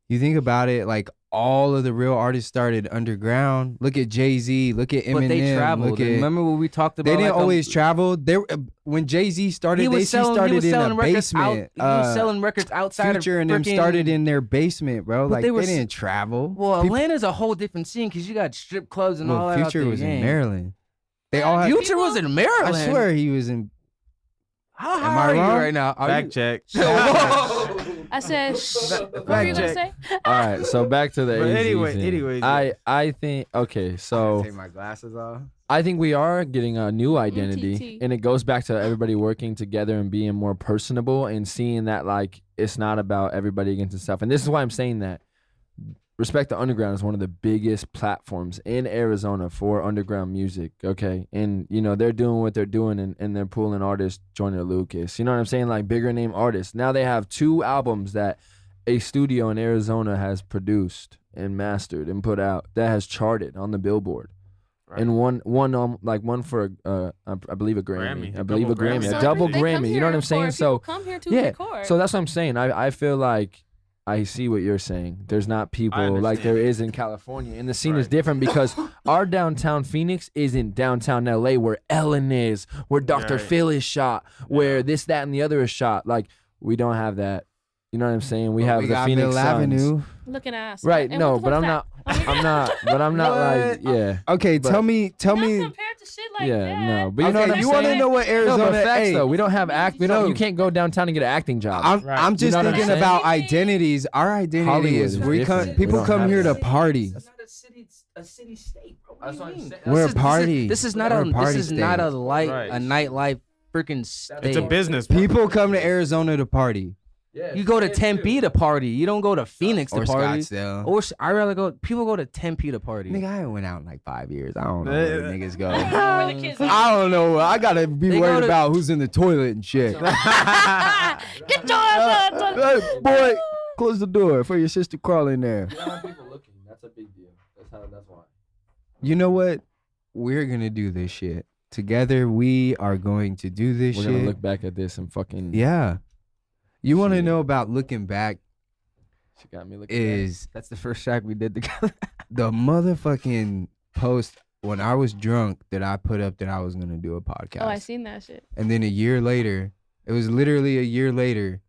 Speaker 3: you think about it, like all of the real artists started underground. Look at Jay-Z. Look at Eminem.
Speaker 7: But they traveled.
Speaker 3: Look at,
Speaker 7: Remember what we talked about?
Speaker 3: they didn't
Speaker 7: like,
Speaker 3: always travel. They when Jay-Z started,
Speaker 7: He was selling
Speaker 3: started in a
Speaker 7: records
Speaker 3: basement.
Speaker 7: He was selling records outside
Speaker 3: Future
Speaker 7: of
Speaker 3: and them
Speaker 7: frickin-
Speaker 3: started in their basement, bro.
Speaker 7: But
Speaker 3: Like
Speaker 7: they
Speaker 3: they,
Speaker 7: were
Speaker 3: didn't travel.
Speaker 7: Well,
Speaker 3: People-
Speaker 7: Atlanta's a whole different scene because you got strip clubs and all that. out
Speaker 3: Future
Speaker 7: there,
Speaker 3: was in
Speaker 7: gang.
Speaker 3: Maryland. They all had,
Speaker 7: Future was in Maryland.
Speaker 3: I swear he was in.
Speaker 7: How
Speaker 3: Am
Speaker 7: high
Speaker 3: I
Speaker 7: are you
Speaker 3: wrong?
Speaker 7: right now? Are
Speaker 2: Fact
Speaker 7: you-
Speaker 2: check.
Speaker 4: I said, what were you gonna say?
Speaker 6: All right, so back to the
Speaker 2: But
Speaker 6: AZ
Speaker 2: anyway-
Speaker 6: thing.
Speaker 2: anyways,
Speaker 6: I think okay, so
Speaker 3: Take my glasses off.
Speaker 6: I think we are getting a new identity,
Speaker 4: MTT.
Speaker 6: and it goes back to everybody working together and being more personable and seeing that like it's not about everybody against itself. And this is why I'm saying that Respect the Underground is one of the biggest platforms in Arizona for underground music. Okay, and they're doing what they're doing, and they're pulling artists, Joyner Lucas. You know what I'm saying? Like bigger name artists. Now they have 2 albums that a studio in Arizona has produced and mastered and put out that has charted on the Billboard.
Speaker 2: Right.
Speaker 6: And one for I believe a Grammy.
Speaker 2: Grammy.
Speaker 6: I believe a
Speaker 2: Double
Speaker 6: Grammy,
Speaker 2: Grammy.
Speaker 6: a double
Speaker 4: They come
Speaker 6: Grammy. You know what
Speaker 4: here
Speaker 6: I'm saying?
Speaker 4: for-
Speaker 6: So
Speaker 4: people come here to
Speaker 6: yeah.
Speaker 4: record.
Speaker 6: So that's what I'm saying. I feel like I see what you're saying. There's not people like there is in California, and the scene is
Speaker 2: Right.
Speaker 6: different because our downtown Phoenix isn't downtown LA where Ellen is, where Dr.
Speaker 2: Right.
Speaker 6: Phil is shot, where this, that, and the other is shot. Like we don't have that. You know what I'm saying? We have
Speaker 3: we
Speaker 6: the
Speaker 3: got
Speaker 6: Phoenix
Speaker 3: Mill
Speaker 6: Suns.
Speaker 3: Avenue.
Speaker 4: Looking ass.
Speaker 6: Right?
Speaker 4: And
Speaker 6: No,
Speaker 4: what the
Speaker 6: but
Speaker 4: fuck's
Speaker 6: I'm
Speaker 4: that?
Speaker 6: not.
Speaker 4: Oh,
Speaker 6: I'm not. But I'm not like yeah.
Speaker 3: Okay,
Speaker 6: But-
Speaker 3: tell me.
Speaker 4: Not compared to shit like
Speaker 6: Yeah,
Speaker 4: that.
Speaker 6: no, but you know
Speaker 3: Okay,
Speaker 6: what I'm
Speaker 3: you want to
Speaker 6: saying?
Speaker 3: know what
Speaker 6: No,
Speaker 3: Arizona?
Speaker 6: but facts
Speaker 3: hey,
Speaker 6: though. We don't have act. We don't.
Speaker 3: No.
Speaker 6: You can't go downtown and get an acting job.
Speaker 3: I'm just
Speaker 6: You know what I'm
Speaker 3: thinking
Speaker 6: saying?
Speaker 3: about identities. Our identity
Speaker 6: Hollywood
Speaker 3: is
Speaker 6: is
Speaker 3: we come.
Speaker 6: different. We
Speaker 3: People
Speaker 6: don't
Speaker 3: come
Speaker 6: have
Speaker 3: here to
Speaker 6: that.
Speaker 3: party.
Speaker 7: It's not a city state, bro.
Speaker 6: That's what I'm saying.
Speaker 3: We're a party.
Speaker 7: This is not
Speaker 3: We're
Speaker 7: a
Speaker 3: a party
Speaker 7: this is not a
Speaker 3: state.
Speaker 7: light
Speaker 2: Right.
Speaker 7: a nightlife freaking state.
Speaker 2: It's a business.
Speaker 3: People come to Arizona to party.
Speaker 7: You go to Tempe to party. You don't go to Phoenix to
Speaker 3: Or
Speaker 7: party.
Speaker 3: Scottsdale.
Speaker 7: Or I rather go. People go to Tempe to party.
Speaker 3: Nigga, I ain't went out in like 5 years. I don't know where niggas go.
Speaker 4: Where the kids are.
Speaker 3: I don't know. I gotta be
Speaker 7: They go
Speaker 3: worried
Speaker 7: to-
Speaker 3: about who's in the toilet and shit.
Speaker 4: Get your ass out.
Speaker 3: Hey, boy, close the door for your sister crawl in there.
Speaker 6: You don't have people looking. That's a big deal. That's why.
Speaker 3: You know what? We're gonna do this shit together. We are going to do this
Speaker 6: We're
Speaker 3: shit.
Speaker 6: gonna look back at this and fucking
Speaker 3: Yeah. You want to
Speaker 6: Shit.
Speaker 3: know about looking back?
Speaker 6: She got me looking.
Speaker 3: is
Speaker 6: That's the first track we did together.
Speaker 3: the motherfucking post when I was drunk that I put up that I was gonna do a podcast.
Speaker 4: Oh, I seen that shit.
Speaker 3: And then a year later, it was literally a year later,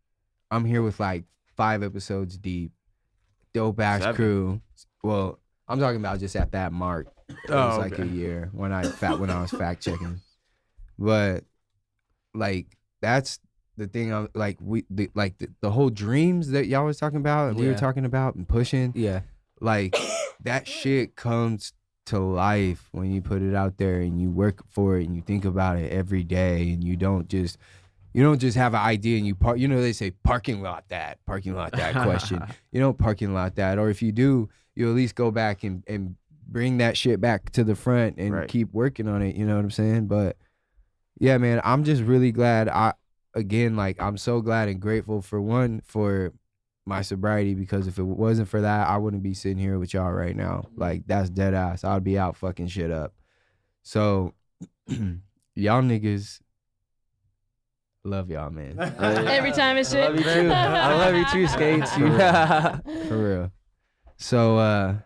Speaker 3: I'm here with like 5 episodes deep, dope ass
Speaker 2: 7.
Speaker 3: crew. Well, I'm talking about just at that mark. It was like a year when I was fact checking. But like that's the thing. I'm like the whole dreams that y'all was talking about and we were
Speaker 6: Yeah.
Speaker 3: talking about and pushing.
Speaker 6: Yeah.
Speaker 3: Like that shit comes to life when you put it out there and you work for it and you think about it every day and you don't just have an idea and you park. You know they say parking lot that question. You don't parking lot that, or if you do, you at least go back and bring that shit back to the front and
Speaker 2: Right.
Speaker 3: keep working on it. You know what I'm saying? But yeah, man, I'm just really glad. I'm so glad and grateful for my sobriety, because if it wasn't for that, I wouldn't be sitting here with y'all right now. Like that's dead ass. I'd be out fucking shit up. So y'all niggas, love y'all, man.
Speaker 4: Every time it's shit.
Speaker 6: I love you too. I love you too, Skates.
Speaker 3: For real. So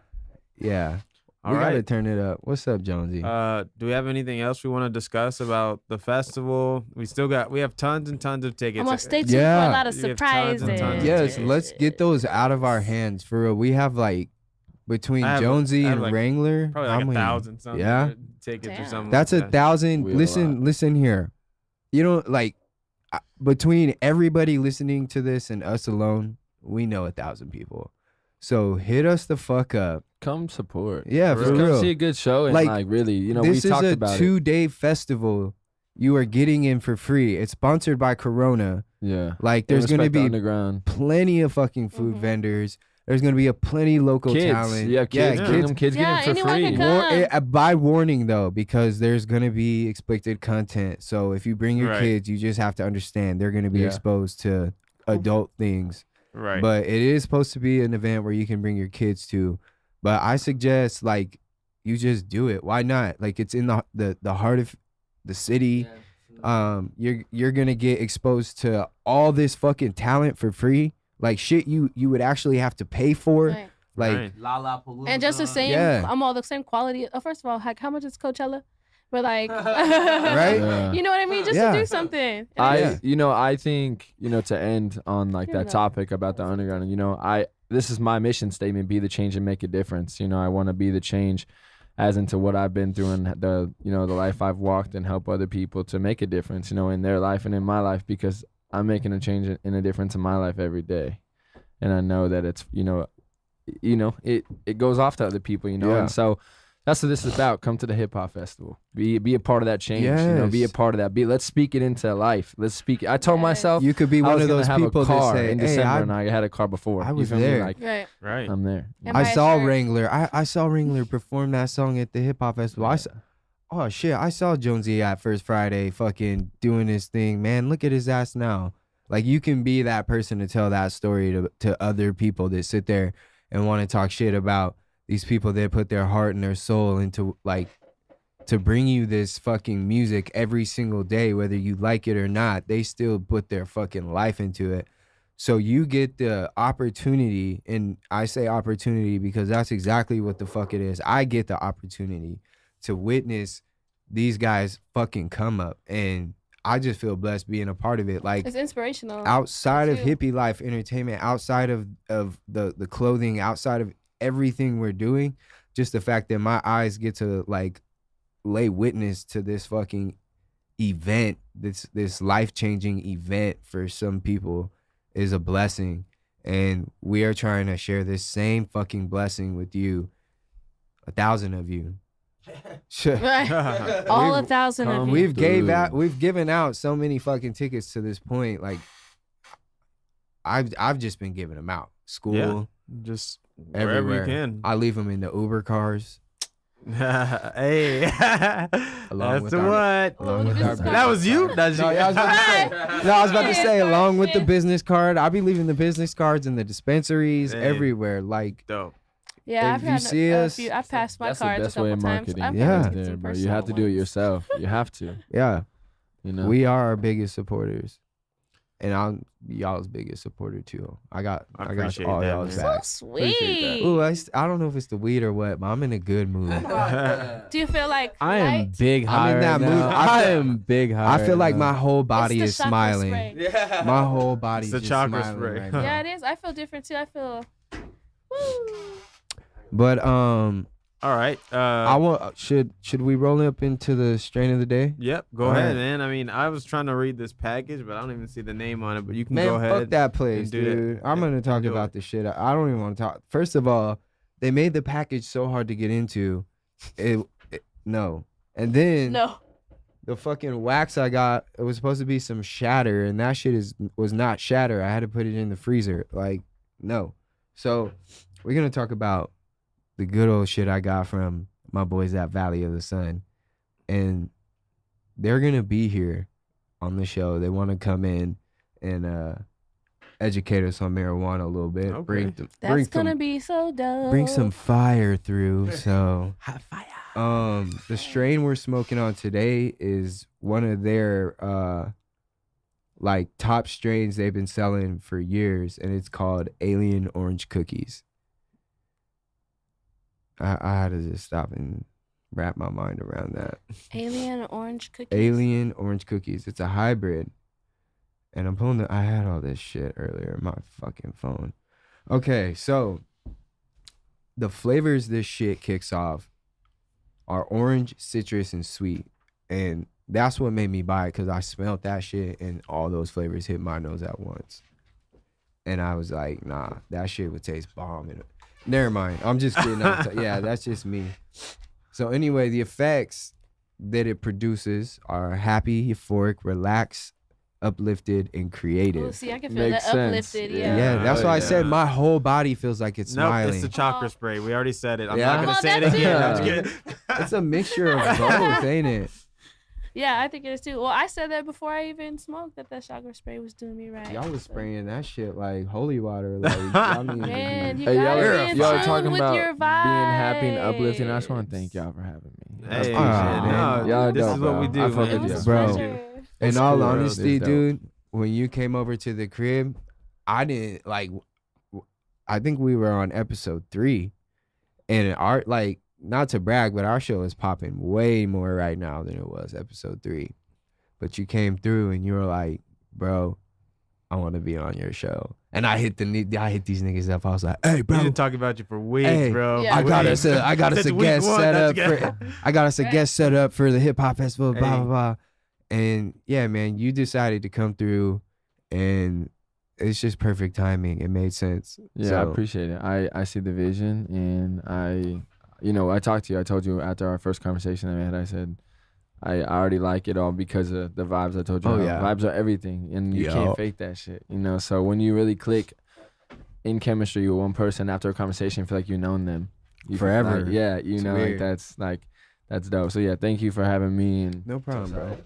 Speaker 3: yeah.
Speaker 2: All
Speaker 3: We gotta
Speaker 2: right.
Speaker 3: turn it up. What's up, Jonesy?
Speaker 2: Do we have anything else we want to discuss about the festival? We have tons and tons of tickets.
Speaker 4: I'm gonna stay tuned
Speaker 3: Yeah.
Speaker 4: for a lot of
Speaker 2: You have tons
Speaker 4: surprises.
Speaker 2: and tons of
Speaker 3: Yes, let's get those out of our hands for real. We have like between
Speaker 2: I have-
Speaker 3: Jonesy
Speaker 2: I have
Speaker 3: and
Speaker 2: like
Speaker 3: Wrangler,
Speaker 2: Probably
Speaker 3: how
Speaker 2: like
Speaker 3: many?
Speaker 2: 1,000 something
Speaker 3: Yeah?
Speaker 2: tickets or
Speaker 4: Damn.
Speaker 2: something.
Speaker 3: That's
Speaker 2: like
Speaker 3: a
Speaker 2: that.
Speaker 3: 1,000.
Speaker 6: We have a lot.
Speaker 3: Listen here. You know, like between everybody listening to this and us alone, we know 1,000 people. So hit us the fuck up.
Speaker 6: Come support.
Speaker 3: Yeah,
Speaker 6: Just
Speaker 3: for
Speaker 6: come
Speaker 3: real.
Speaker 6: see a good show and
Speaker 3: Like,
Speaker 6: like really, you know,
Speaker 3: This
Speaker 6: we
Speaker 3: is
Speaker 6: talked
Speaker 3: a
Speaker 6: about
Speaker 3: 2-day festival. You are getting in for free. It's sponsored by Corona.
Speaker 6: it. Yeah.
Speaker 3: Like there's
Speaker 6: And
Speaker 3: gonna
Speaker 6: respect the
Speaker 3: be
Speaker 6: underground
Speaker 3: plenty of fucking food
Speaker 4: Mhm.
Speaker 3: vendors. There's gonna be a plenty local
Speaker 6: kids.
Speaker 3: talent.
Speaker 6: Yeah, kids.
Speaker 2: Yeah.
Speaker 6: Bring them kids
Speaker 4: Yeah,
Speaker 6: get in for
Speaker 4: anyone
Speaker 6: free.
Speaker 4: can come.
Speaker 3: By warning though, because there's gonna be explicit content. So if you bring your
Speaker 2: Right.
Speaker 3: kids, you just have to understand they're gonna be
Speaker 6: Yeah.
Speaker 3: exposed to adult things.
Speaker 2: Right.
Speaker 3: But it is supposed to be an event where you can bring your kids to. But I suggest like you just do it. Why not? Like it's in the heart of the city. You're gonna get exposed to all this fucking talent for free. Like shit you would actually have to pay for.
Speaker 4: Right.
Speaker 3: Like
Speaker 2: Right.
Speaker 4: And just the same,
Speaker 3: Yeah.
Speaker 4: I'm all the same quality. First of all, like, how much is Coachella? But like,
Speaker 3: Right?
Speaker 6: Yeah.
Speaker 4: You know what I mean? Just
Speaker 3: Yeah.
Speaker 4: to do something. And
Speaker 3: Yeah.
Speaker 6: I think, to end on like
Speaker 4: Here we
Speaker 6: that
Speaker 4: go.
Speaker 6: topic about the underground, this is my mission statement, be the change and make a difference. I want to be the change as into what I've been through and the life I've walked and help other people to make a difference, in their life and in my life, because I'm making a change and a difference in my life every day. And I know that it's, it goes off to other people,
Speaker 3: Yeah.
Speaker 6: and so that's what this is about. Come to the hip hop festival. Be a part of that change. Be a
Speaker 3: Yes.
Speaker 6: part of that. Let's speak it into life. Let's speak. I told
Speaker 4: Yes.
Speaker 6: myself
Speaker 3: you could be
Speaker 6: I
Speaker 3: one
Speaker 6: was
Speaker 3: of
Speaker 6: gonna
Speaker 3: those
Speaker 6: have
Speaker 3: people
Speaker 6: a car
Speaker 3: that say,
Speaker 6: in
Speaker 3: "Hey,
Speaker 6: December, and I had a car before.
Speaker 3: I
Speaker 6: You
Speaker 3: was
Speaker 6: feel me?
Speaker 3: there.
Speaker 6: Like,
Speaker 4: right.
Speaker 2: Right.
Speaker 6: I'm there.
Speaker 4: And
Speaker 3: I
Speaker 4: buy a
Speaker 3: saw
Speaker 4: shirt.
Speaker 3: Wrangler. I saw Wrangler perform that song at the hip hop festival. Oh shit! I saw Jonesy at First Friday, fucking doing his thing. Man, look at his ass now. Like you can be that person to tell that story to other people that sit there and want to talk shit about these people that put their heart and their soul into to bring you this fucking music every single day, whether you like it or not. They still put their fucking life into it. So you get the opportunity, and I say opportunity because that's exactly what the fuck it is. I get the opportunity to witness these guys fucking come up, and I just feel blessed being a part of it. Like
Speaker 4: It's inspirational.
Speaker 3: outside of
Speaker 4: too.
Speaker 3: hippie life entertainment, outside of the clothing, outside of everything we're doing, just the fact that my eyes get to like lay witness to this fucking event, this life-changing event for some people is a blessing. And we are trying to share this same fucking blessing with you, 1,000 of you.
Speaker 4: Right. All
Speaker 3: We've-
Speaker 4: 1,000 of you.
Speaker 3: We've given out so many fucking tickets to this point. Like I've just been giving them out. School,
Speaker 2: Yeah. Just wherever
Speaker 3: everywhere.
Speaker 2: you can.
Speaker 3: I leave them in the Uber cars.
Speaker 2: Hey. That's
Speaker 3: with
Speaker 2: the
Speaker 3: our-
Speaker 2: what.
Speaker 3: Along with our
Speaker 2: That was you? That's
Speaker 3: No,
Speaker 2: you.
Speaker 3: yeah, I was about to say. No, I was about to say, along with the business card, I'll be leaving the business cards in the dispensaries
Speaker 2: Hey.
Speaker 3: everywhere. Like,
Speaker 2: Dope.
Speaker 4: Yeah,
Speaker 3: If
Speaker 4: I've
Speaker 3: you
Speaker 4: had
Speaker 3: see
Speaker 4: a
Speaker 3: us,
Speaker 4: few. I've passed my
Speaker 6: that's the
Speaker 4: cards
Speaker 6: best
Speaker 4: a
Speaker 6: way
Speaker 4: couple
Speaker 6: of
Speaker 4: times.
Speaker 6: marketing.
Speaker 4: I've
Speaker 3: Yeah.
Speaker 4: had
Speaker 6: right
Speaker 4: tickets
Speaker 6: there,
Speaker 4: in
Speaker 6: bro. You
Speaker 4: person
Speaker 6: have to do it
Speaker 4: once.
Speaker 6: yourself. You have to.
Speaker 3: yeah, we are our biggest supporters. and I'm y'all's biggest supporter too. I got
Speaker 2: appreciate
Speaker 3: all
Speaker 2: that,
Speaker 3: y'all's
Speaker 2: man.
Speaker 3: back.
Speaker 4: So
Speaker 6: Appreciate
Speaker 4: sweet.
Speaker 3: Ooh, I don't know if it's the weed or what, but I'm in a good mood.
Speaker 4: Do you feel like
Speaker 6: I am
Speaker 4: light?
Speaker 6: big
Speaker 3: I'm
Speaker 6: high
Speaker 3: in that
Speaker 6: right
Speaker 3: mood.
Speaker 6: now.
Speaker 3: I
Speaker 6: I
Speaker 3: feel-
Speaker 6: am big high.
Speaker 3: I feel
Speaker 6: right
Speaker 3: like my
Speaker 6: now.
Speaker 3: whole
Speaker 4: It's
Speaker 3: body
Speaker 4: the
Speaker 3: is
Speaker 4: chakra
Speaker 3: smiling.
Speaker 4: spray.
Speaker 5: Yeah.
Speaker 3: My whole body's
Speaker 2: the
Speaker 3: just
Speaker 2: chakra
Speaker 3: smiling
Speaker 2: spray.
Speaker 3: right
Speaker 2: Huh.
Speaker 3: now.
Speaker 4: Yeah, it is. I feel different too. I feel. Woo.
Speaker 3: But
Speaker 2: All right.
Speaker 3: I want should we roll up into the strain of the day?
Speaker 2: Yep. Go
Speaker 3: All
Speaker 2: ahead,
Speaker 3: right.
Speaker 2: man. I mean, I was trying to read this package, but I don't even see the name on it. But you can
Speaker 3: Man,
Speaker 2: go ahead.
Speaker 3: fuck that place,
Speaker 2: and do it.
Speaker 3: dude. I'm gonna talk
Speaker 2: do
Speaker 3: about
Speaker 2: it.
Speaker 3: the shit. I don't even want to talk. First of all, they made the package so hard to get into. No, and then
Speaker 4: No.
Speaker 3: the fucking wax I got, it was supposed to be some shatter, and that shit was not shatter. I had to put it in the freezer. Like, no. So we're gonna talk about the good old shit I got from my boys at Valley of the Sun, and they're gonna be here on the show. They want to come in and educate us on marijuana a little bit.
Speaker 2: Okay.
Speaker 4: That's gonna be so dope.
Speaker 3: bring some fire through. So
Speaker 6: Hot fire.
Speaker 3: the strain we're smoking on today is one of their like top strains they've been selling for years, and it's called Alien Orange Cookies. I had to just stop and wrap my mind around that.
Speaker 4: Alien orange cookies.
Speaker 3: Alien Orange Cookies. It's a hybrid. And I'm pulling I had all this shit earlier in my fucking phone. Okay, so the flavors this shit kicks off are orange, citrus, and sweet. And that's what made me buy it, because I smelled that shit and all those flavors hit my nose at once. And I was like, nah, that shit would taste bomb. Never mind. I'm just kidding. Yeah, that's just me. So anyway, the effects that it produces are happy, euphoric, relaxed, uplifted, and creative.
Speaker 4: Oh, see, I can feel
Speaker 6: Makes
Speaker 4: that
Speaker 6: sense.
Speaker 4: uplifted.
Speaker 3: Yeah,
Speaker 4: Yeah.
Speaker 3: that's
Speaker 2: Oh,
Speaker 3: why I
Speaker 2: yeah.
Speaker 3: said my whole body feels like it's
Speaker 2: Nope,
Speaker 3: smiling.
Speaker 2: it's the chakra spray. We already said it. I'm
Speaker 3: Yeah?
Speaker 2: not gonna
Speaker 4: Oh,
Speaker 2: say it
Speaker 4: that's
Speaker 2: again.
Speaker 6: it.
Speaker 2: I'm just kidding.
Speaker 3: It's a mixture of both, ain't it?
Speaker 4: Yeah, I think it is too. Well, I said that before I even smoked that chakra spray was doing me right.
Speaker 3: Y'all was
Speaker 4: So-
Speaker 3: spraying that shit like holy water. Like, I mean,
Speaker 4: Man, you
Speaker 6: Hey,
Speaker 4: gotta
Speaker 6: y'all,
Speaker 4: be in
Speaker 6: y'all
Speaker 4: tune
Speaker 6: talking
Speaker 4: with
Speaker 6: about
Speaker 4: your
Speaker 6: being happy and uplifting. I just
Speaker 4: vibes.
Speaker 6: want to thank y'all for having me. I
Speaker 2: Hey,
Speaker 6: appreciate
Speaker 3: man.
Speaker 6: it.
Speaker 2: no,
Speaker 6: Y'all
Speaker 2: this
Speaker 6: dope,
Speaker 2: is what we
Speaker 6: bro.
Speaker 2: do.
Speaker 6: I fuck
Speaker 2: man.
Speaker 4: It
Speaker 6: with
Speaker 4: was
Speaker 6: you.
Speaker 4: a
Speaker 3: Bro.
Speaker 4: pleasure.
Speaker 3: in all
Speaker 6: cool, bro.
Speaker 3: honesty,
Speaker 6: It's dope.
Speaker 3: dude, when you came over to the crib, I didn't like. I think we were on episode 3, and our like, not to brag, but our show is popping way more right now than it was episode 3. But you came through and you were like, bro, I want to be on your show. And I hit these niggas up. I was like, hey,
Speaker 2: We've
Speaker 3: bro,
Speaker 2: been talking about you for weeks,
Speaker 3: Hey,
Speaker 2: bro.
Speaker 4: Yeah.
Speaker 3: I got
Speaker 2: Weeks.
Speaker 3: us a
Speaker 2: Since week
Speaker 3: guest
Speaker 2: one,
Speaker 3: set
Speaker 2: that's
Speaker 3: up
Speaker 2: good.
Speaker 3: for I got us a
Speaker 4: Right.
Speaker 3: guest set up for the hip hop festival, blah
Speaker 2: Hey.
Speaker 3: blah blah. And yeah, man, you decided to come through, and it's just perfect timing. It made sense.
Speaker 6: Yeah, I
Speaker 3: So,
Speaker 6: appreciate it. I see the vision, and I talked to you. I told you after our first conversation that we had, I said, I already like it all because of the vibes. I told you,
Speaker 3: Oh,
Speaker 6: how
Speaker 3: yeah.
Speaker 6: vibes are everything, and you
Speaker 3: Yup.
Speaker 6: can't fake that shit. So when you really click in chemistry with one person after a conversation, you feel like you've known them You feel
Speaker 3: Forever.
Speaker 6: Like, yeah,
Speaker 3: It's
Speaker 6: like
Speaker 3: weird.
Speaker 6: that's dope. So yeah, thank you for having me. And
Speaker 3: No problem, bro.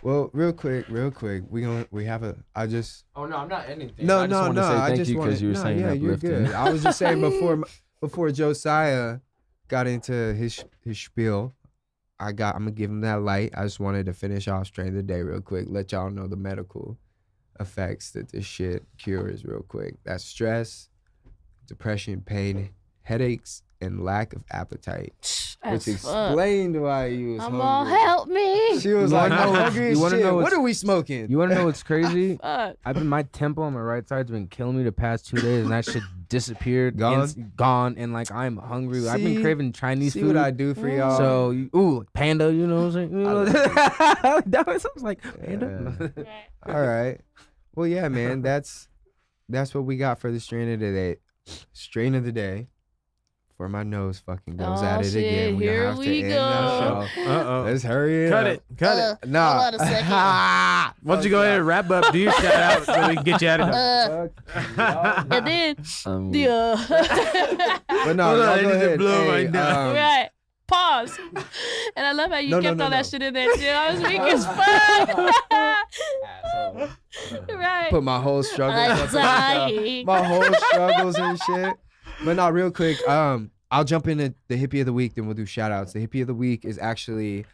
Speaker 3: Well, real quick, we have a. I just
Speaker 5: Oh no, I'm not anything.
Speaker 3: no
Speaker 6: I just
Speaker 3: no
Speaker 6: wanted
Speaker 3: no.
Speaker 6: to say
Speaker 3: I
Speaker 6: thank
Speaker 3: just
Speaker 6: you 'cause
Speaker 3: wanted-
Speaker 6: you were
Speaker 3: no,
Speaker 6: saying
Speaker 3: yeah, you're
Speaker 6: uplifting.
Speaker 3: good. I was just saying before Josiah got into his spiel. I'm gonna give him that light. I just wanted to finish off strain of the day real quick. Let y'all know the medical effects that this shit cures real quick. That's stress, depression, pain, headaches, and lack of appetite.
Speaker 4: As
Speaker 3: Which
Speaker 4: fuck.
Speaker 3: explained why you was
Speaker 4: I'm
Speaker 3: hungry.
Speaker 4: all help me.
Speaker 3: She was
Speaker 6: You
Speaker 3: like,
Speaker 6: wanna
Speaker 3: I'm
Speaker 6: know-
Speaker 3: hungry
Speaker 6: you
Speaker 3: as
Speaker 6: wanna
Speaker 3: shit.
Speaker 6: know
Speaker 3: What
Speaker 6: what's-
Speaker 3: are we smoking?
Speaker 6: you want to know what's crazy?
Speaker 4: Fuck.
Speaker 6: I've been my tempo on my right side's been killing me the past 2 days, and that shit disappeared.
Speaker 3: Gone?
Speaker 6: Gone, and like I'm hungry. I've been
Speaker 3: See?
Speaker 6: craving Chinese
Speaker 3: See
Speaker 6: food.
Speaker 3: what I do for y'all?
Speaker 6: So like panda, you know what I'm saying? You know, that was like panda.
Speaker 4: Right.
Speaker 3: all right. Well, yeah, man. That's what we got for the strain of the day. Strain of the day. For my nose fucking goes
Speaker 4: Oh,
Speaker 3: at it
Speaker 4: shit,
Speaker 3: again. We're
Speaker 4: here
Speaker 3: gonna have
Speaker 4: we
Speaker 3: to end the
Speaker 4: go.
Speaker 3: show.
Speaker 2: Uh-oh.
Speaker 3: Let's hurry
Speaker 2: Cut
Speaker 3: up.
Speaker 2: it. Cut it.
Speaker 3: Nah.
Speaker 4: Hold on a second.
Speaker 2: Why don't you go ahead and wrap up? Do your shout out so we can get you out of here.
Speaker 4: And then,
Speaker 6: Um,
Speaker 4: yeah.
Speaker 3: But no,
Speaker 2: Hold on,
Speaker 3: y'all
Speaker 2: I
Speaker 3: go
Speaker 2: need to
Speaker 3: ahead.
Speaker 2: blow right now.
Speaker 4: Right. Pause. And I love how you
Speaker 3: No, no,
Speaker 4: kept
Speaker 3: no,
Speaker 4: all that
Speaker 3: no.
Speaker 4: shit in there too. I was weak as fuck. Right.
Speaker 3: Put my whole struggles
Speaker 4: I'm
Speaker 3: up in
Speaker 4: dying.
Speaker 3: my whole struggles and shit. But no, real quick, I'll jump into the hippie of the week, then we'll do shout outs. The hippie of the week is actually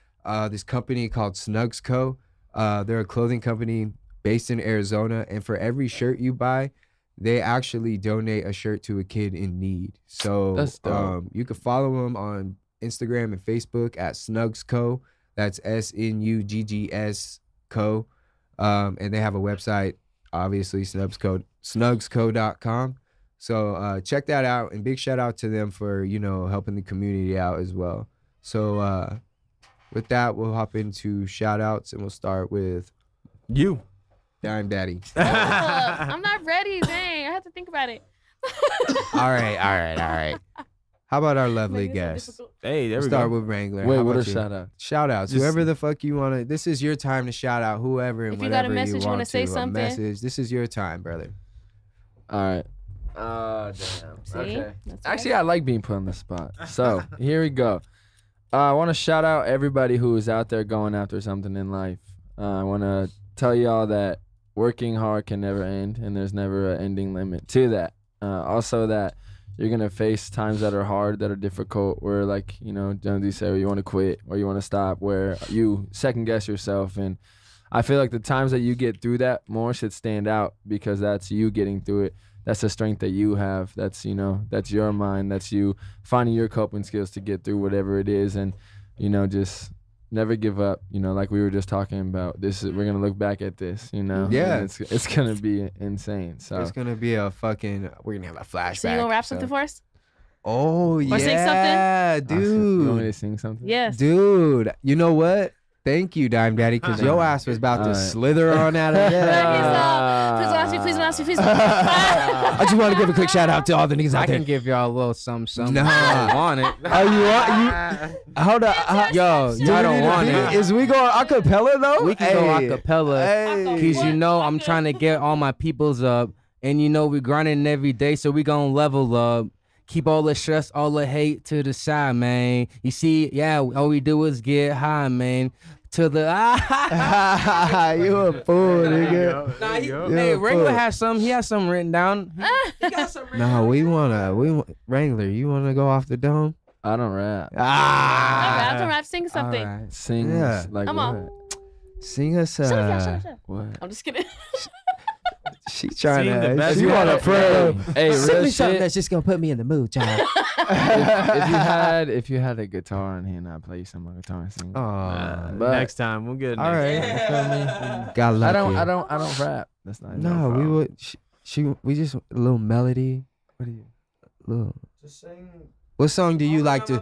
Speaker 3: this company called Snugs Co. They're a clothing company based in Arizona. And for every shirt you buy, they actually donate a shirt to a kid in need. So
Speaker 6: That's dope.
Speaker 3: you can follow them on Instagram and Facebook at SnugsCo. That's SNUGGS Co. And they have a website, obviously, snugsco.com. So check that out, and big shout out to them for, helping the community out as well. So with that, we'll hop into shout outs, and we'll start with
Speaker 2: You.
Speaker 3: Dime Daddy.
Speaker 4: I'm not ready. Dang, I have to think about it.
Speaker 3: All right. How about our lovely
Speaker 4: Making it so
Speaker 3: guest?
Speaker 4: difficult.
Speaker 2: Hey, there
Speaker 3: We'll
Speaker 2: we
Speaker 3: start
Speaker 2: go.
Speaker 3: with Wrangler.
Speaker 6: Wait,
Speaker 3: How
Speaker 6: what
Speaker 3: about
Speaker 6: a
Speaker 3: you?
Speaker 6: shout out.
Speaker 3: Shout outs.
Speaker 2: Just-
Speaker 3: Whoever the fuck you want to. This is your time to shout out whoever and
Speaker 4: If you got a
Speaker 3: whatever
Speaker 4: message, you
Speaker 3: want
Speaker 4: wanna say
Speaker 3: to.
Speaker 4: something?
Speaker 3: A message. This is your time, brother.
Speaker 6: All right. Damn.
Speaker 4: See?
Speaker 6: Okay.
Speaker 4: That's
Speaker 6: Actually, I like being put on the spot. So here we go. I want to shout out everybody who is out there going after something in life. I want to tell y'all that working hard can never end, and there's never an ending limit to that. Also, that you're going to face times that are hard, that are difficult, where, like, Jonesy said, where you want to quit or you want to stop, where you second guess yourself. And I feel like the times that you get through that more should stand out, because that's you getting through it. That's the strength that you have. That's, that's your mind. That's you finding your coping skills to get through whatever it is. And, just never give up. Like we were just talking about, we're going to look back at this,
Speaker 3: Yeah.
Speaker 6: and it's going to be insane. So
Speaker 3: It's gonna be a fucking. We're gonna have a flashback.
Speaker 4: So you gonna rap something for us?
Speaker 3: Oh yeah,
Speaker 4: sing something?
Speaker 6: You want me
Speaker 3: dude.
Speaker 6: to sing something?
Speaker 4: Yes.
Speaker 3: Dude, you know what? Thank you, Dime Daddy, because your ass was about to
Speaker 6: Alright.
Speaker 3: slither on out of there.
Speaker 4: Please don't ask me, please don't ask me, please don't.
Speaker 3: I just want to give a quick shout out to all the niggas
Speaker 7: I
Speaker 3: out there.
Speaker 7: can give y'all a little something.
Speaker 3: Nah.
Speaker 7: I don't want it.
Speaker 3: Oh, you want you? Hold up,
Speaker 7: Yo,
Speaker 3: do
Speaker 7: I
Speaker 3: we
Speaker 7: don't
Speaker 3: need a
Speaker 7: want
Speaker 3: beat?
Speaker 7: it.
Speaker 3: Is we going acapella though?
Speaker 7: We can go
Speaker 3: Hey.
Speaker 7: acapella.
Speaker 3: Hey.
Speaker 7: Cause I'm trying to get all my peoples up, and we grinding every day, so we gonna level up. Keep all the stress, all the hate to the side, man. You see, all we do is get high, man. To the
Speaker 3: You a fool, nigga.
Speaker 7: Nah,
Speaker 3: You
Speaker 7: hey,
Speaker 3: a
Speaker 7: Wrangler
Speaker 3: fool.
Speaker 7: has some. He has some written down. He got some written
Speaker 3: No, we Wrangler. You wanna go off the dome?
Speaker 6: I don't rap.
Speaker 3: Ah,
Speaker 4: Don't rap, sing something.
Speaker 3: Alright.
Speaker 6: Sing
Speaker 3: Yeah.
Speaker 6: like
Speaker 4: Come
Speaker 6: what?
Speaker 4: on.
Speaker 3: Sing us.
Speaker 4: Shut up, shut up, shut up.
Speaker 6: What?
Speaker 4: I'm just kidding.
Speaker 3: She trying
Speaker 2: Sing the
Speaker 3: to.
Speaker 2: best
Speaker 3: You want to
Speaker 2: part.
Speaker 3: pray?
Speaker 6: Hey,
Speaker 3: Sing
Speaker 6: real
Speaker 3: me something
Speaker 6: shit.
Speaker 3: that's just gonna put me in the mood, child.
Speaker 6: if you had a guitar in here, I'd play you some guitar and sing.
Speaker 3: Oh,
Speaker 6: But-
Speaker 2: Next time we'll get it.
Speaker 3: all
Speaker 2: next
Speaker 3: right.
Speaker 2: time.
Speaker 3: You feel me? Got lucky.
Speaker 6: I don't rap. That's not.
Speaker 3: No, we
Speaker 6: problem.
Speaker 3: would. We just a little melody. What do you? Little. What song do you like to?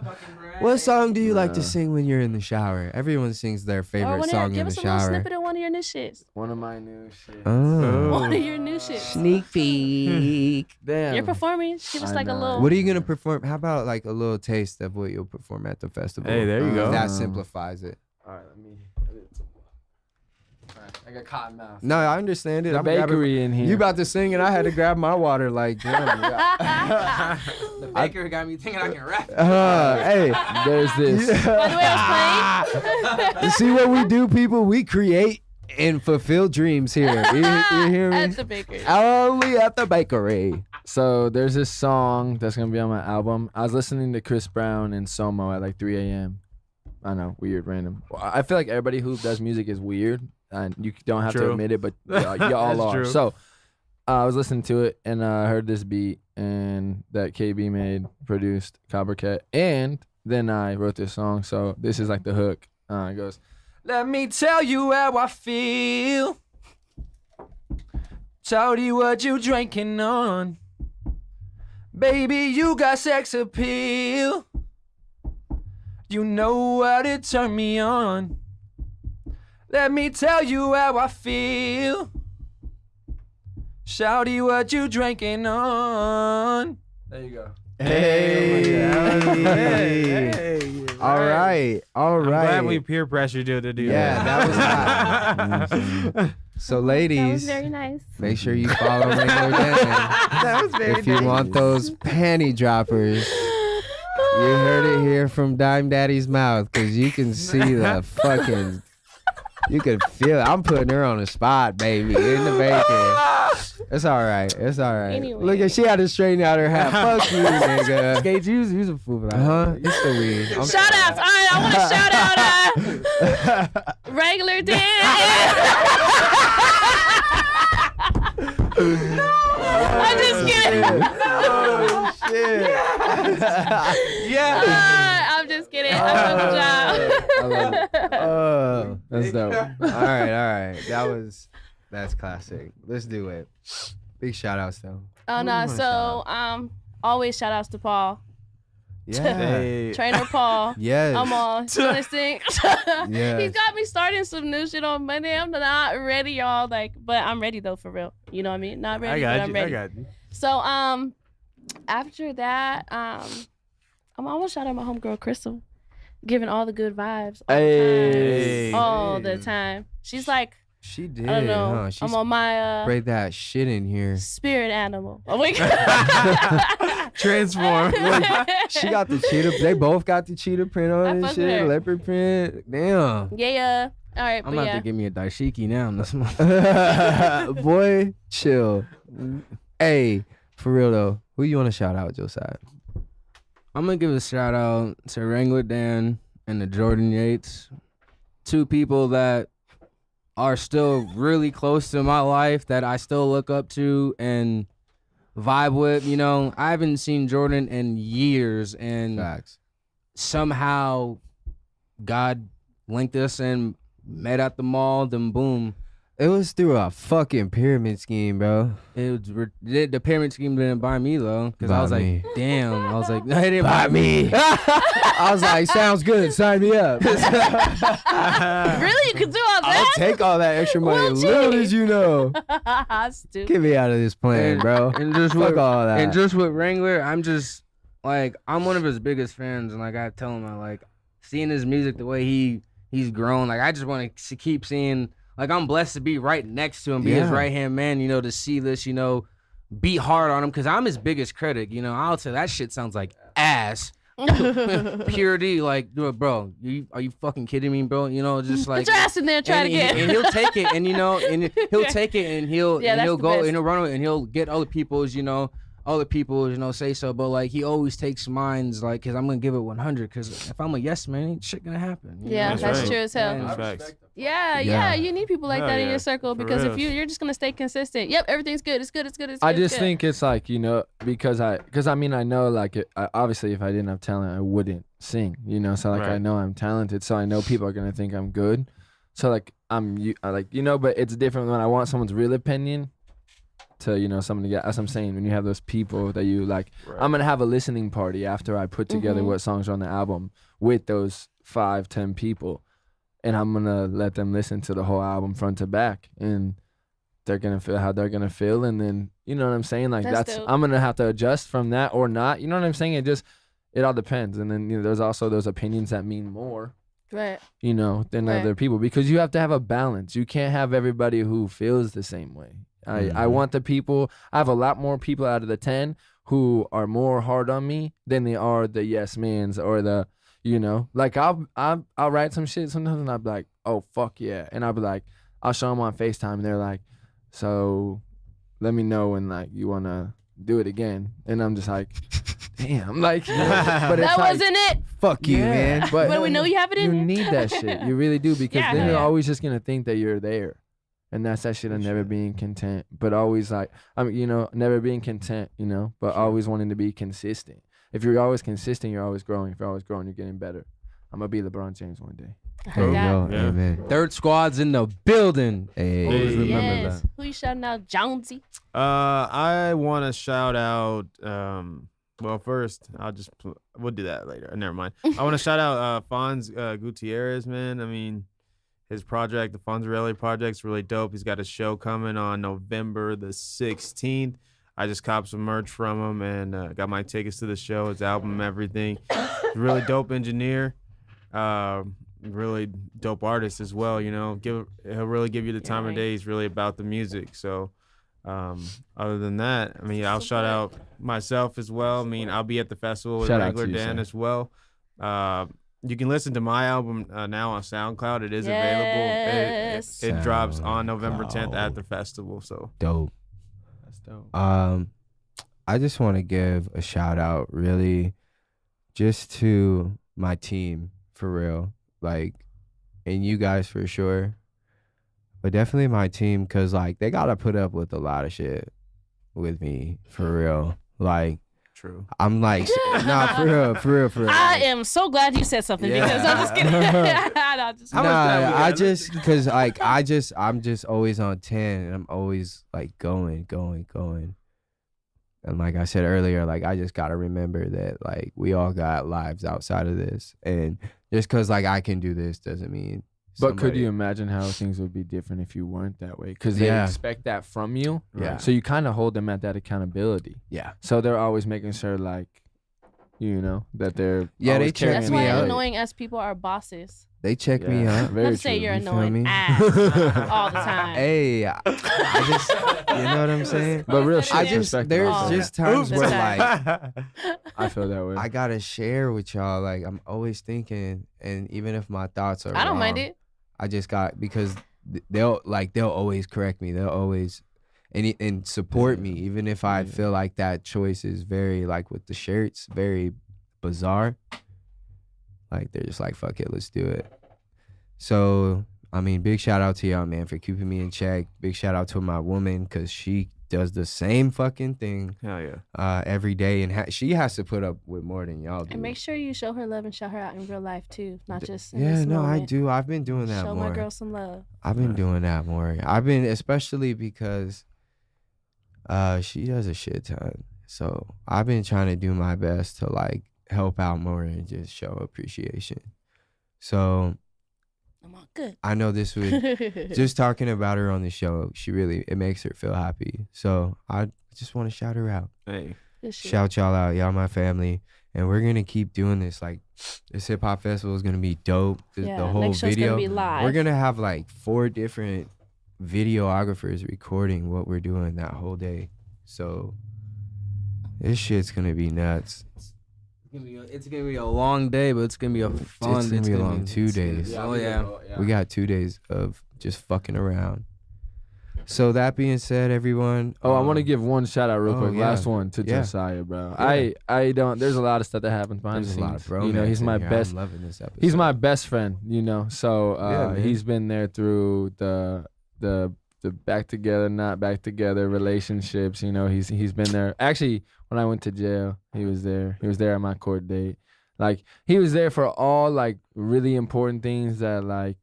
Speaker 3: What song do you like to
Speaker 6: Nah.
Speaker 3: sing when you're in the shower? Everyone sings their
Speaker 4: Or
Speaker 3: favorite
Speaker 4: when
Speaker 3: song
Speaker 4: give
Speaker 3: in the
Speaker 4: us a little
Speaker 3: shower.
Speaker 4: snippet of one of your new shits.
Speaker 6: One of my new shit.
Speaker 3: Oh.
Speaker 4: One of your new shits.
Speaker 3: Sneak peek.
Speaker 6: Damn.
Speaker 4: You're performing. Just give us
Speaker 6: I
Speaker 4: like a
Speaker 6: know.
Speaker 4: little.
Speaker 3: What are you gonna perform? How about like a little taste of what you'll perform at the festival?
Speaker 2: Hey, there you go.
Speaker 3: That simplifies it.
Speaker 6: All right, let me. All right, I got cotton mouth.
Speaker 3: No, I understand it.
Speaker 6: The
Speaker 3: I'm grabbing-
Speaker 6: bakery in here.
Speaker 3: You about to sing and I had to grab my water like damn.
Speaker 7: The baker got me thinking I can rap.
Speaker 3: Hey.
Speaker 6: There's this.
Speaker 4: By the way, I was playing.
Speaker 3: You see what we do, people? We create and fulfill dreams here. You hear me?
Speaker 4: At the bakery.
Speaker 3: Only at the bakery.
Speaker 6: So there's this song that's gonna be on my album. I was listening to Chris Brown and Somo at like 3 a.m. I know, weird, random. I feel like everybody who does music is weird, and you don't have to
Speaker 2: True.
Speaker 6: admit it, but y'all
Speaker 2: That's
Speaker 6: are.
Speaker 2: true.
Speaker 6: So I was listening to it, and I heard this beat, and that KB made, produced, Coppercat, and then I wrote this song. So this is like the hook. It goes, "Let me tell you how I feel. Told you what you drinking on. Baby, you got sex appeal. You know how to turn me on. Let me tell you how I feel. Shouty, what you drinking on?" There you go.
Speaker 3: Hey. All right. All
Speaker 2: I'm glad
Speaker 3: right.
Speaker 2: we peer pressured you to do
Speaker 3: Yeah,
Speaker 2: that.
Speaker 3: that was hot. So,
Speaker 4: That was
Speaker 3: ladies,
Speaker 4: very nice.
Speaker 3: make sure you follow Wrangler Dan.
Speaker 2: That was very
Speaker 3: If you want those panty droppers, you heard it here from Dime Daddy's mouth, because you can see the fucking. You can feel it. I'm putting her on the spot, baby, in the bacon. It's all right. It's all right.
Speaker 4: Anyway.
Speaker 3: Look at, she had to straighten out her hat. Fuck you, nigga.
Speaker 7: Gage, you's a fool for that.
Speaker 3: Huh? It's the weed. I'm
Speaker 4: Shout outs. All right, I want to shout out Wrangler Dan. I'm just kidding.
Speaker 3: Oh shit. Yeah.
Speaker 4: I'm just kidding. I love the
Speaker 6: I love it.
Speaker 3: Oh.
Speaker 6: That's dope.
Speaker 3: All right. That's classic. Let's do it. Big shout outs though.
Speaker 4: Oh no, so always shout outs to Paul.
Speaker 3: Yeah.
Speaker 2: Hey.
Speaker 4: Trainer Paul.
Speaker 3: Yes.
Speaker 4: I'm on. Listening.
Speaker 3: Yes.
Speaker 4: He's got me starting some new shit on Monday. I'm not ready, y'all. But I'm ready though, for real. You know what I mean? Not ready, but I'm ready.
Speaker 2: I got you.
Speaker 4: So after that, I'm almost shout out my homegirl Crystal, giving all the good vibes
Speaker 6: Hey.
Speaker 4: all the time. She's like,
Speaker 3: She did.
Speaker 4: I don't know.
Speaker 3: Huh? She
Speaker 4: I'm on my
Speaker 3: sprayed that shit in here.
Speaker 4: spirit animal. Oh my god.
Speaker 2: Transform.
Speaker 3: She got the cheetah. They both got the cheetah print
Speaker 4: I
Speaker 3: on and
Speaker 4: fuck with
Speaker 3: shit.
Speaker 4: her.
Speaker 3: Leopard print. Damn.
Speaker 4: Yeah. All right,
Speaker 7: I'm
Speaker 4: but
Speaker 7: about
Speaker 4: yeah.
Speaker 7: to give me a daishiki now. That's my
Speaker 3: Boy, chill. Hey, for real though, who you want to shout out, Josiah?
Speaker 7: I'm gonna give a shout out to Wrangler Dan and the Jordan Yates, two people that are still really close to my life that I still look up to and vibe with. You know, I haven't seen Jordan in years, and
Speaker 3: Facts.
Speaker 7: somehow God linked us and met at the mall. Then boom,
Speaker 3: It was through a fucking pyramid scheme, bro.
Speaker 7: the pyramid scheme didn't buy me though, because I
Speaker 3: Buy
Speaker 7: was
Speaker 3: me.
Speaker 7: like, damn. I was like, they didn't
Speaker 3: Buy me. I was like, sounds good. Sign me up.
Speaker 4: Really, you could do all
Speaker 3: I'll
Speaker 4: that?
Speaker 3: take all that extra money.
Speaker 4: Will
Speaker 3: Little
Speaker 4: you?
Speaker 3: as you know.
Speaker 4: Stupid.
Speaker 3: Get me out of this plan,
Speaker 7: And-
Speaker 3: bro.
Speaker 7: and just
Speaker 3: Fuck
Speaker 7: with,
Speaker 3: all that.
Speaker 7: And just with Wrangler, I'm just like, I'm one of his biggest fans, and like I tell him, I like seeing his music, the way he's grown. Like I just want to keep seeing. Like I'm blessed to be right next to him, be his
Speaker 3: Yeah.
Speaker 7: right hand man. You know, to see this, you know, be hard on him, because I'm his biggest critic. You know, I'll say that shit sounds like ass. Purity, like, bro, are you fucking kidding me, bro? You know, just like
Speaker 4: Put your ass in there, try it again.
Speaker 7: and he'll take it, and you know, and he'll take it, and he'll
Speaker 4: Yeah,
Speaker 7: and
Speaker 4: that's
Speaker 7: he'll
Speaker 4: the
Speaker 7: go
Speaker 4: best.
Speaker 7: and he'll run with it, and he'll get other people's, you know, say so. But like he always takes mines, like, cause I'm gonna give it 100. Cause if I'm a yes man, ain't shit gonna happen. you
Speaker 4: Yeah,
Speaker 7: know?
Speaker 2: That's
Speaker 4: that's
Speaker 2: right.
Speaker 4: true as hell.
Speaker 7: And-
Speaker 2: That's facts.
Speaker 4: Yeah, you need people like
Speaker 2: Hell
Speaker 4: that in
Speaker 2: yeah,
Speaker 4: your circle,
Speaker 2: for
Speaker 4: because if
Speaker 2: real.
Speaker 4: you're just gonna stay consistent. Yep, everything's good. It's good. It's good. It's good.
Speaker 6: I
Speaker 4: it's
Speaker 6: just
Speaker 4: good.
Speaker 6: think it's like, you know, because I mean, I know like obviously if I didn't have talent, I wouldn't sing, you know, so like I
Speaker 2: Right. know
Speaker 6: know I'm talented, so I know people are going to think I'm good. So like I like, you know, but it's different when I want someone's real opinion to, you know, someone to get, as I'm saying, when you have those people that you like, I'm going to have a listening party after I put together
Speaker 4: Mhm.
Speaker 6: what songs are on the album with those 5-10 people. And I'm going to let them listen to the whole album front to back, and they're going to feel how they're going to feel. And then, you know what I'm saying? Like
Speaker 4: That's dope.
Speaker 6: I'm going to have to adjust from that or not. You know what I'm saying? It all depends. And then, you know, there's also those opinions that mean more,
Speaker 4: Right.
Speaker 6: you know, than
Speaker 4: Right.
Speaker 6: other people, because you have to have a balance. You can't have everybody who feels the same way. I
Speaker 3: Mhm.
Speaker 6: want the people, I have a lot more people out of the 10 who are more hard on me than they are the yes mans or the, you know, like I'll write some shit sometimes and I'll be like, oh, fuck yeah. And I'll be like, I'll show them on FaceTime and they're like, so let me know when like you want to do it again. And I'm just like, damn, like, you know, but it's
Speaker 4: That
Speaker 6: like,
Speaker 4: wasn't it.
Speaker 3: Fuck you,
Speaker 6: yeah,
Speaker 3: man.
Speaker 6: But
Speaker 4: But we know you have it in
Speaker 6: you
Speaker 4: you.
Speaker 6: need that shit. You really do, because
Speaker 4: Yeah.
Speaker 6: then you're
Speaker 4: Yeah.
Speaker 6: always just gonna think that you're there, and that's that shit of never being content, but always like, I mean, you know, never being content, you know, but always wanting to be consistent. If you're always consistent, you're always growing. If you're always growing, you're getting better. I'm gonna be LeBron James one day.
Speaker 4: I
Speaker 3: There
Speaker 4: heard
Speaker 3: you
Speaker 4: that.
Speaker 3: go.
Speaker 2: Yeah.
Speaker 3: Amen.
Speaker 7: Third squad's in the building.
Speaker 3: Hey.
Speaker 7: Always remember
Speaker 4: Yes.
Speaker 7: that.
Speaker 4: Who you shouting out? Jonesy.
Speaker 2: I want to shout out. Well, first we'll do that later. Never mind. I want to shout out Fonz Gutierrez, man. I mean, his project, the Fonzarelli project's really dope. He's got a show coming on November the 16th. I just copped some merch from him and got my tickets to the show, his album, everything. He's a really dope engineer. Really dope artist as well, you know. He'll really give you the time of
Speaker 4: right.
Speaker 2: day. He's really about the music. So other than that, I mean, I'll shout out myself as well. I mean, I'll be at the festival with
Speaker 6: Shout out
Speaker 2: Wrangler
Speaker 6: to you,
Speaker 2: Dan
Speaker 6: sir.
Speaker 2: as well. You can listen to my album now on SoundCloud. It is available.
Speaker 4: Yes.
Speaker 2: It drops on November 10th
Speaker 3: SoundCloud.
Speaker 2: at the festival. So
Speaker 3: Dope.
Speaker 6: That's dope.
Speaker 3: I just want to give a shout out, really, just to my team, for real, like, and you guys for sure. but definitely my team, cause like they gotta put up with a lot of shit with me for real. Like
Speaker 2: True.
Speaker 3: I'm like, nah, for real.
Speaker 4: I
Speaker 3: like,
Speaker 4: am so glad you said something
Speaker 3: Yeah.
Speaker 4: because I'm just kidding. No, just,
Speaker 2: How much time we
Speaker 3: nah,
Speaker 2: got?
Speaker 3: I just cause like I'm just always on 10 and I'm always like going. And like I said earlier, like I just gotta remember that like we all got lives outside of this, and just cause like I can do this doesn't mean.
Speaker 6: But could
Speaker 3: somebody-
Speaker 6: you imagine how things would be different if you weren't that way? Because they
Speaker 3: Yeah.
Speaker 6: expect that from you.
Speaker 3: Yeah.
Speaker 6: So you kind of hold them at that accountability.
Speaker 3: Yeah.
Speaker 6: So they're always making sure, like, you know, that they're
Speaker 3: Yeah, they
Speaker 6: always
Speaker 3: check
Speaker 6: carrying
Speaker 4: that's
Speaker 3: me
Speaker 4: why
Speaker 6: the
Speaker 3: out.
Speaker 6: weight.
Speaker 4: annoying as people are bosses.
Speaker 3: They check me
Speaker 6: Yeah,
Speaker 3: out.
Speaker 6: very
Speaker 4: Not to say
Speaker 6: true.
Speaker 4: you're
Speaker 3: You feel
Speaker 4: annoying
Speaker 3: me?
Speaker 4: ass all the time.
Speaker 3: Hey, I just, you know what I'm saying?
Speaker 6: But real shit,
Speaker 3: I just,
Speaker 6: perspective
Speaker 3: there's
Speaker 6: also.
Speaker 3: just times
Speaker 4: Oops.
Speaker 3: where
Speaker 4: That's
Speaker 3: like
Speaker 6: I feel that way.
Speaker 3: I gotta share with y'all. Like I'm always thinking, and even if my thoughts are
Speaker 4: I don't mind
Speaker 3: wrong,
Speaker 4: it.
Speaker 3: I just got because they'll always correct me. They'll always and support me, even if I
Speaker 6: Yeah.
Speaker 3: feel like that choice is very like with the shirts, very bizarre. Like they're just like, fuck it, let's do it. So I mean, big shout out to y'all, man, for keeping me in check. Big shout out to my woman, cause she does the same fucking thing
Speaker 2: Hell yeah.
Speaker 3: every day, and she has to put up with more than y'all do.
Speaker 4: And make sure you show her love and shout her out in real life too, not just in
Speaker 3: Yeah,
Speaker 4: this
Speaker 3: no, I
Speaker 4: moment.
Speaker 3: do. I've been doing that
Speaker 4: Show
Speaker 3: more.
Speaker 4: my girl some love.
Speaker 3: I've been doing that more. I've been, especially because she does a shit ton. So I've been trying to do my best to like help out more and just show appreciation. So
Speaker 4: I'm all good.
Speaker 3: I know this would just talking about her on the show, it makes her feel happy. So I just want to shout her out.
Speaker 2: Hey.
Speaker 4: Good shit.
Speaker 3: Shout y'all out, y'all my family. And we're gonna keep doing this. Like this hip hop festival is gonna be dope.
Speaker 4: Yeah,
Speaker 3: The whole
Speaker 4: next show's
Speaker 3: video.
Speaker 4: gonna be live.
Speaker 3: We're gonna have like 4 different videographers recording what we're doing that whole day. So this shit's gonna be nuts.
Speaker 7: It's gonna be a long day, but it's gonna be a fun.
Speaker 3: It's gonna be a long 2 days.
Speaker 7: Oh yeah.
Speaker 3: We got 2 days of just fucking around. So that being said, everyone.
Speaker 6: Oh, I want to give one shout out real
Speaker 3: oh,
Speaker 6: quick.
Speaker 3: yeah.
Speaker 6: Last one to
Speaker 3: Yeah.
Speaker 6: Josiah, bro.
Speaker 3: Yeah.
Speaker 6: I don't. There's a lot of stuff that happens behind
Speaker 3: There's
Speaker 6: the
Speaker 3: a
Speaker 6: scenes.
Speaker 3: lot of bro.
Speaker 6: You know, he's my best.
Speaker 3: I'm loving this episode.
Speaker 6: He's my best friend. You know, so
Speaker 3: Yeah, man.
Speaker 6: he's been there through the back together, not back together relationships. You know, he's been there. Actually, when I went to jail, he was there. He was there at my court date. Like he was there for all like really important things that like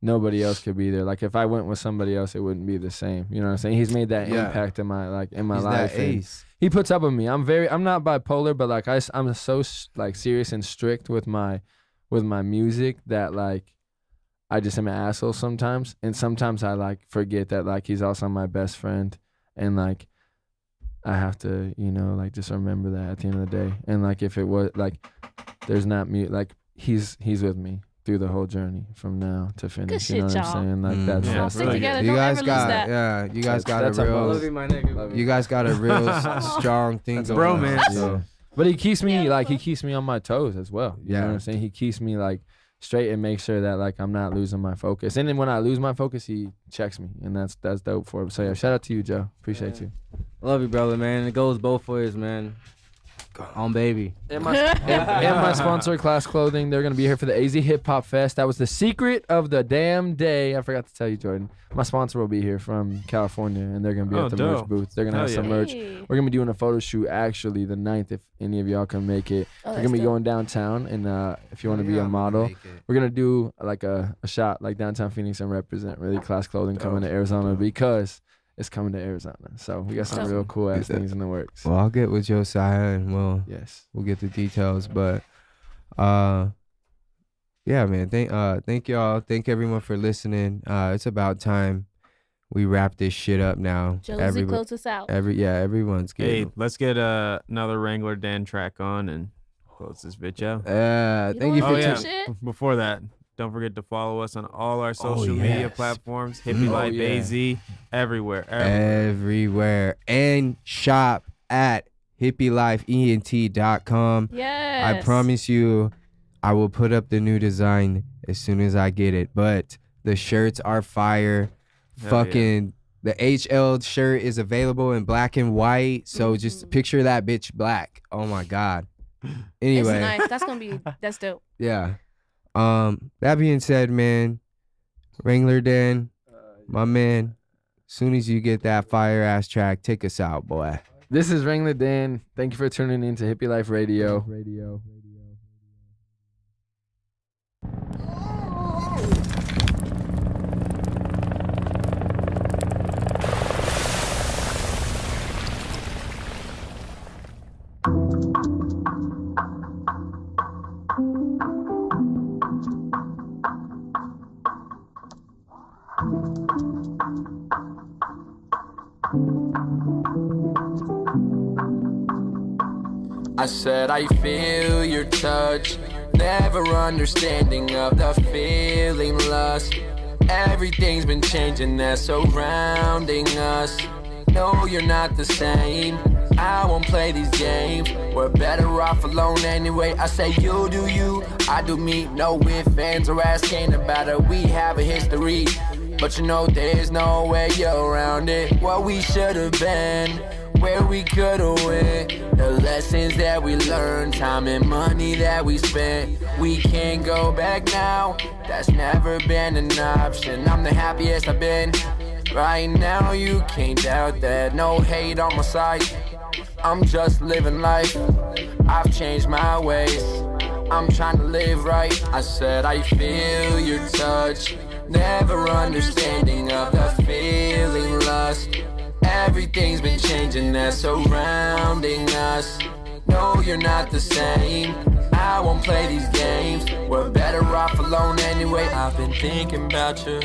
Speaker 6: nobody else could be there. Like if I went with somebody else, it wouldn't be the same. You know what I'm saying? He's made that
Speaker 3: Yeah.
Speaker 6: impact in my life.
Speaker 3: He's
Speaker 6: And
Speaker 3: that ace.
Speaker 6: he puts up with me. I'm not bipolar, but like I'm so like serious and strict with my music that like I just am an asshole sometimes. And sometimes I like forget that like he's also my best friend, and like I have to, you know, like just remember that at the end of the day. And like if it was like there's not me, like he's with me through the whole journey from now to finish.
Speaker 4: Good
Speaker 6: you know
Speaker 4: shit,
Speaker 6: what I'm
Speaker 4: y'all.
Speaker 6: saying? Like that's
Speaker 2: Yeah,
Speaker 4: Y'all
Speaker 6: that's
Speaker 4: stick
Speaker 2: really
Speaker 4: together.
Speaker 3: You
Speaker 4: Don't
Speaker 3: guys
Speaker 4: ever
Speaker 3: got,
Speaker 4: lose that.
Speaker 3: yeah. You guys got
Speaker 6: That's
Speaker 3: a
Speaker 6: a
Speaker 3: real.
Speaker 6: love
Speaker 7: my nigga.
Speaker 3: You guys got a real strong thing
Speaker 6: That's a
Speaker 3: going on.
Speaker 2: bromance.
Speaker 3: So,
Speaker 6: But he keeps me like he keeps me on my toes as well. You know
Speaker 3: Yeah.
Speaker 6: what I'm saying? He keeps me like straight and makes sure that like I'm not losing my focus. And then when I lose my focus, he checks me, and that's dope for him. So yeah, shout out to you, Joe. Appreciate you.
Speaker 7: Love you, brother, man. It goes both ways, man. On baby.
Speaker 6: And my sponsor, Class Clothing, they're gonna be here for the AZ Hip Hop Fest. That was the secret of the damn day. I forgot to tell you, Jordan. My sponsor will be here from California, and they're gonna be
Speaker 2: Oh,
Speaker 6: at the merch
Speaker 2: dope.
Speaker 6: booth. They're gonna
Speaker 2: Hell
Speaker 6: have some
Speaker 2: yeah.
Speaker 6: merch.
Speaker 4: Hey.
Speaker 6: We're gonna be doing a photo shoot actually the 9th if any of y'all can make it.
Speaker 4: Oh,
Speaker 6: We're
Speaker 4: that's
Speaker 6: gonna be
Speaker 4: dope.
Speaker 6: going downtown, and if you want to be
Speaker 3: yeah,
Speaker 6: a
Speaker 3: I'm gonna
Speaker 6: model,
Speaker 3: make it.
Speaker 6: we're gonna do like a shot like downtown Phoenix and represent really Class Clothing coming to Arizona because it's coming to Arizona. So we got some
Speaker 4: Dope.
Speaker 6: real cool ass
Speaker 3: Yeah.
Speaker 6: things in the works.
Speaker 3: Well, I'll get with Josiah and
Speaker 6: Yes.
Speaker 3: we'll get the details. But yeah, man. Thank y'all. Thank everyone for listening. It's about time we wrap this shit up now.
Speaker 4: Josie, close us out.
Speaker 3: Everyone's
Speaker 2: Hey,
Speaker 3: getting.
Speaker 2: let's get another Wrangler Dan track on and close this bitch out.
Speaker 3: Thank you
Speaker 4: don't
Speaker 3: for
Speaker 4: wanna
Speaker 2: Oh
Speaker 4: do
Speaker 2: yeah.
Speaker 4: shit?
Speaker 2: Before that, don't forget to follow us on all our social media
Speaker 3: yes.
Speaker 2: platforms. Hippy Life
Speaker 6: yeah.
Speaker 2: AZ, everywhere.
Speaker 3: everywhere and shop at hippylifeent.com.
Speaker 4: Yes.
Speaker 3: I promise you, I will put up the new design as soon as I get it. But the shirts are fire.
Speaker 2: Hell
Speaker 3: Fucking the HL shirt is available in black and white. So just picture that bitch black. Oh my god.
Speaker 4: It's
Speaker 3: Anyway,
Speaker 4: nice. That's dope.
Speaker 3: yeah. That being said, man, Wrangler Dan, My man, soon as you get that fire ass track, take us out, boy.
Speaker 6: This is Wrangler Dan. Thank you for tuning in to Hippie Life Radio.
Speaker 1: I said I feel your touch, never understanding of the feeling lust. Everything's been changing that's surrounding us. No, you're not the same. I won't play these games. We're better off alone anyway. I say you do you, I do me. No ifs, ands, or asking about it. We have a history, but you know there's no way around it. What we should have been, where we could have went, the lessons that we learned, time and money that we spent. We can't go back now, that's never been an option. I'm the happiest I've been. Right now you can't doubt that. No hate on my side, I'm just living life. I've changed my ways, I'm trying to live right. I said I feel your touch, never understanding of the feeling lust. Everything's been changing that's surrounding us. No, you're not the same. I won't play these games. We're better off alone anyway. I've been thinking about you.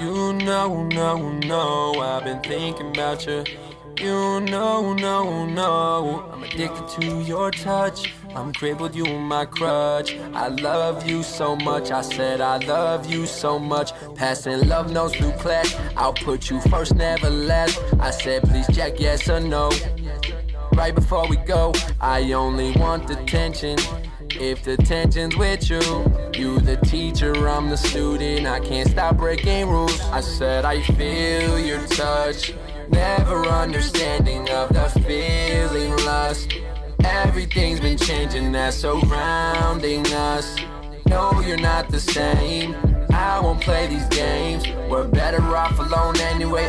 Speaker 1: You know, no. I've been thinking about you. You know, no. I'm addicted to your touch. I'm crippled, you my crutch. I love you so much. I said I love you so much. Passing love notes through class. I'll put you first, never last. I said please check yes or no. Right before we go, I only want the tension. If the tension's with you, you the teacher, I'm the student. I can't stop breaking rules. I said I feel your touch, never understanding of the feeling lust. Everything's been changing that's surrounding us. No, you're not the same. I won't play these games. We're better off alone anyway.